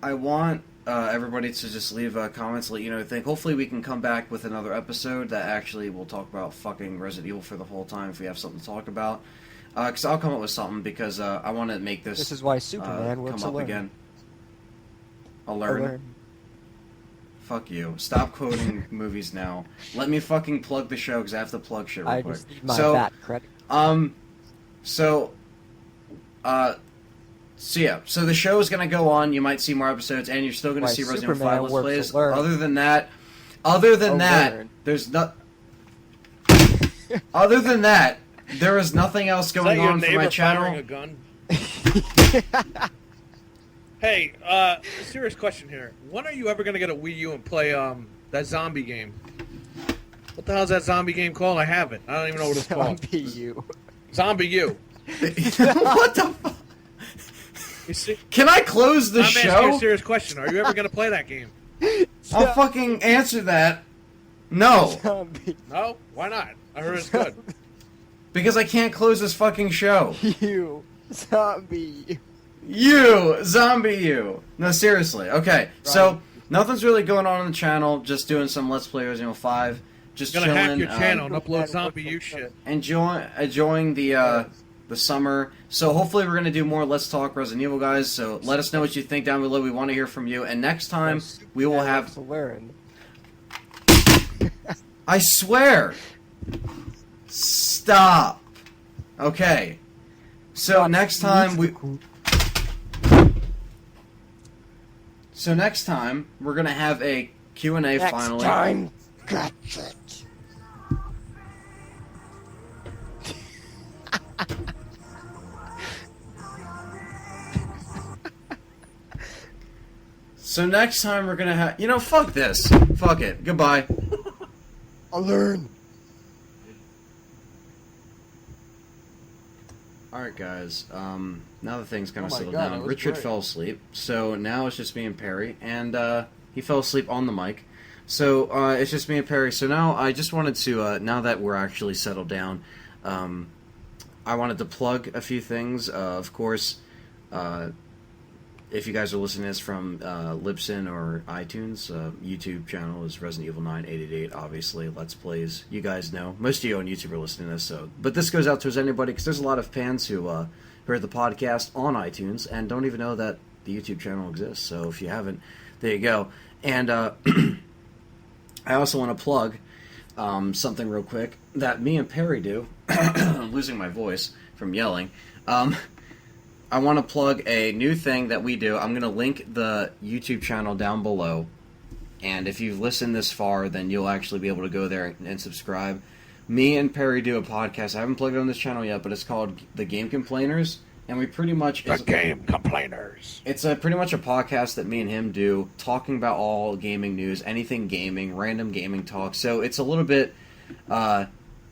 I want everybody to just leave comments, let you know what you think. Hopefully we can come back with another episode that actually will talk about fucking Resident Evil for the whole time if we have something to talk about. Because I'll come up with something because I want to make this This is why Superman come works up alone. again. I'll learn. Fuck you. Stop quoting movies now. Let me fucking plug the show because I have to plug shit real I quick. just need my So, bat credit. So yeah, so the show is gonna go on. You might see more episodes, and you're still gonna Why see Resident Evil Superman 5 Let's works Plays. alone. Other than that, there's not. Other than that, there is nothing else Is that going your on for neighbor my firing a channel. gun? Hey, serious question here. When are you ever gonna get a Wii U and play that zombie game? What the hell is that zombie game called? I have it. I don't even know what it's called. Zombie you. Zombie U. What the? You see? Can I close the I'm asking you show? a serious question. Are you ever gonna play that game? I'll fucking answer that. No, Zombie No? Why not? I heard it's good. because I can't close this fucking show. you. Zombie. You, zombie you. No, seriously. Okay, so nothing's really going on the channel. Just doing some Let's Play Resident Evil 5. Just Gonna chilling. hack your channel and upload zombie U shit. Enjoying the summer. So hopefully we're gonna do more Let's Talk Resident Evil, guys. So let us know what you think down below. We want to hear from you. And next time we will have. To learn. I swear. Stop. Okay. So next time we. So next time we're gonna have a Q&A Next finally. time, catch it. So next time we're gonna have. Fuck this. Fuck it. Goodbye. I'll learn. Alright, guys. Now that things kind Oh of my settled God, that down, was Richard great. fell asleep. So now it's just me and Perry. And he fell asleep on the mic. So it's just me and Perry. So now I just wanted to, now that we're actually settled down, I wanted to plug a few things. Of course, if you guys are listening to this from Libsyn or iTunes, YouTube channel is Resident Evil 9 888, obviously. Let's Plays. You guys know. Most of you on YouTube are listening to this, so. But this goes out to anybody, because there's a lot of fans who heard the podcast on iTunes and don't even know that the YouTube channel exists. So if you haven't, there you go. And I also want to plug something real quick that me and Perry do. I'm losing my voice from yelling. I want to plug a new thing that we do. I'm going to link the YouTube channel down below. And if you've listened this far, then you'll actually be able to go there and subscribe. Me and Perry do a podcast. I haven't plugged it on this channel yet, but it's called The Game Complainers. And we pretty much... The Game Complainers. It's pretty much a podcast that me and him do, talking about all gaming news, anything gaming, random gaming talk. So it's a little bit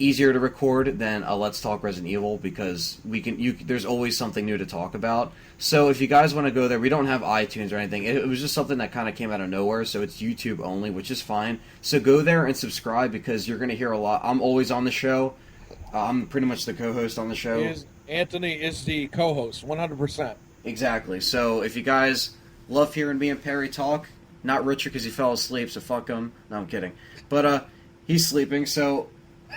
easier to record than a Let's Talk Resident Evil, because there's always something new to talk about. So if you guys want to go there, we don't have iTunes or anything. It was just something that kind of came out of nowhere, so it's YouTube only, which is fine. So go there and subscribe, because you're going to hear a lot. I'm always on the show. I'm pretty much the co-host on the show. Anthony is the co-host, 100%. Exactly. So if you guys love hearing me and Perry talk, not Richard because he fell asleep, so fuck him. No, I'm kidding. But he's sleeping, so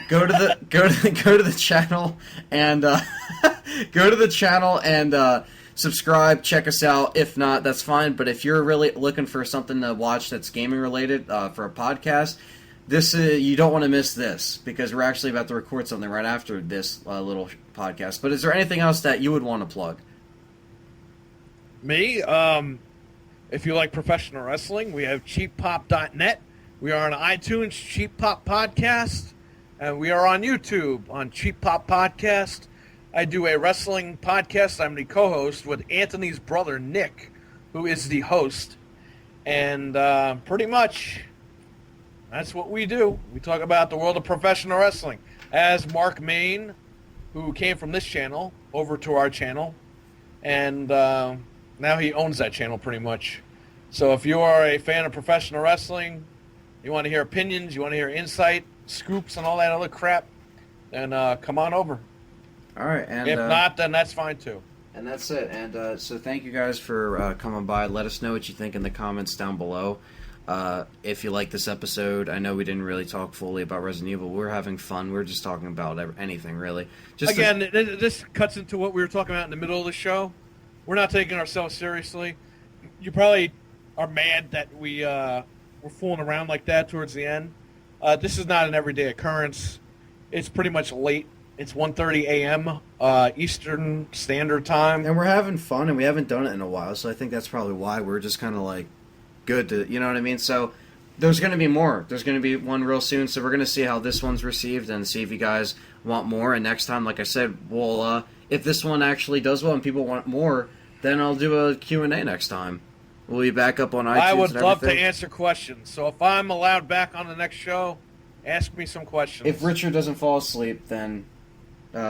go to the go to the channel and go to the channel and subscribe. Check us out. If not, that's fine. But if you're really looking for something to watch that's gaming related for a podcast, this you don't want to miss this, because we're actually about to record something right after this little podcast. But is there anything else that you would want to plug? Me, if you like professional wrestling, we have cheappop.net. We are on iTunes, Cheap Pop Podcast, and we are on YouTube on Cheap Pop Podcast. I do a wrestling podcast. I'm the co-host with Anthony's brother, Nick, who is the host. And pretty much, that's what we do. We talk about the world of professional wrestling. As Mark Main, who came from this channel over to our channel, and now he owns that channel pretty much. So if you are a fan of professional wrestling, you want to hear opinions, you want to hear insight, scoops, and all that other crap, then come on over. All right, and If not, then that's fine too. and that's it. And so thank you guys for coming by. Let us know what you think in the comments down below. If you like this episode, I know we didn't really talk fully about Resident Evil. We're having fun. We're just talking about anything, really. This cuts into what we were talking about in the middle of the show. We're not taking ourselves seriously. You probably are mad that we're fooling around like that towards the end. This is not an everyday occurrence. It's pretty much late. It's 1:30 a.m. Eastern Standard Time. And we're having fun, and we haven't done it in a while, so I think that's probably why we're just kind of like good to, you know what I mean? So there's going to be more. There's going to be one real soon, so we're going to see how this one's received and see if you guys want more. And next time, like I said, we'll if this one actually does well and people want more, then I'll do a Q&A next time. We'll be back up on iTunes. I would and love to everything. answer questions. So if I'm allowed back on the next show, ask me some questions. If Richard doesn't fall asleep, then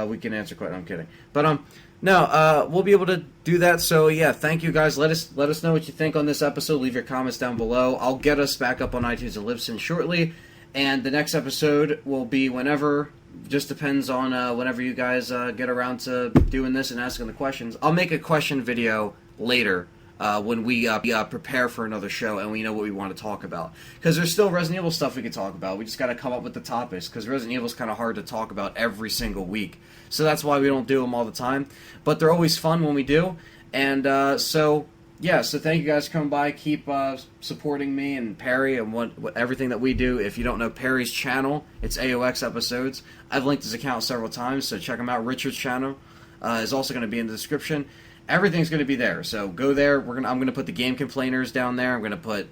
we can answer questions. I'm kidding, but no, we'll be able to do that. So yeah, thank you guys. Let us know what you think on this episode. Leave your comments down below. I'll get us back up on iTunes and Libsyn shortly, and the next episode will be whenever. Just depends on whenever you guys get around to doing this and asking the questions. I'll make a question video later. When we prepare for another show and we know what we want to talk about. Because there's still Resident Evil stuff we could talk about. We just got to come up with the topics, because Resident Evil's kind of hard to talk about every single week. So that's why we don't do them all the time. But they're always fun when we do. And so thank you guys for coming by. Keep supporting me and Perry and what everything that we do. If you don't know Perry's channel, it's AOX Episodes. I've linked his account several times, so check him out. Richard's channel is also going to be in the description. Everything's going to be there, so go there. I'm going to put the Game Complainers down there. I'm going to put,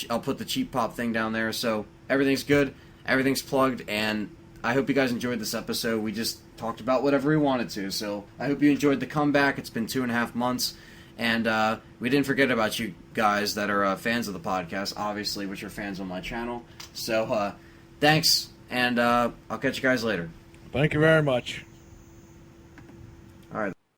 I'll put the Cheap Pop thing down there. So everything's good, everything's plugged, and I hope you guys enjoyed this episode. We just talked about whatever we wanted to, so I hope you enjoyed the comeback. It's been 2.5 months, and we didn't forget about you guys that are fans of the podcast, obviously, which are fans on my channel. So thanks, and I'll catch you guys later. Thank you very much.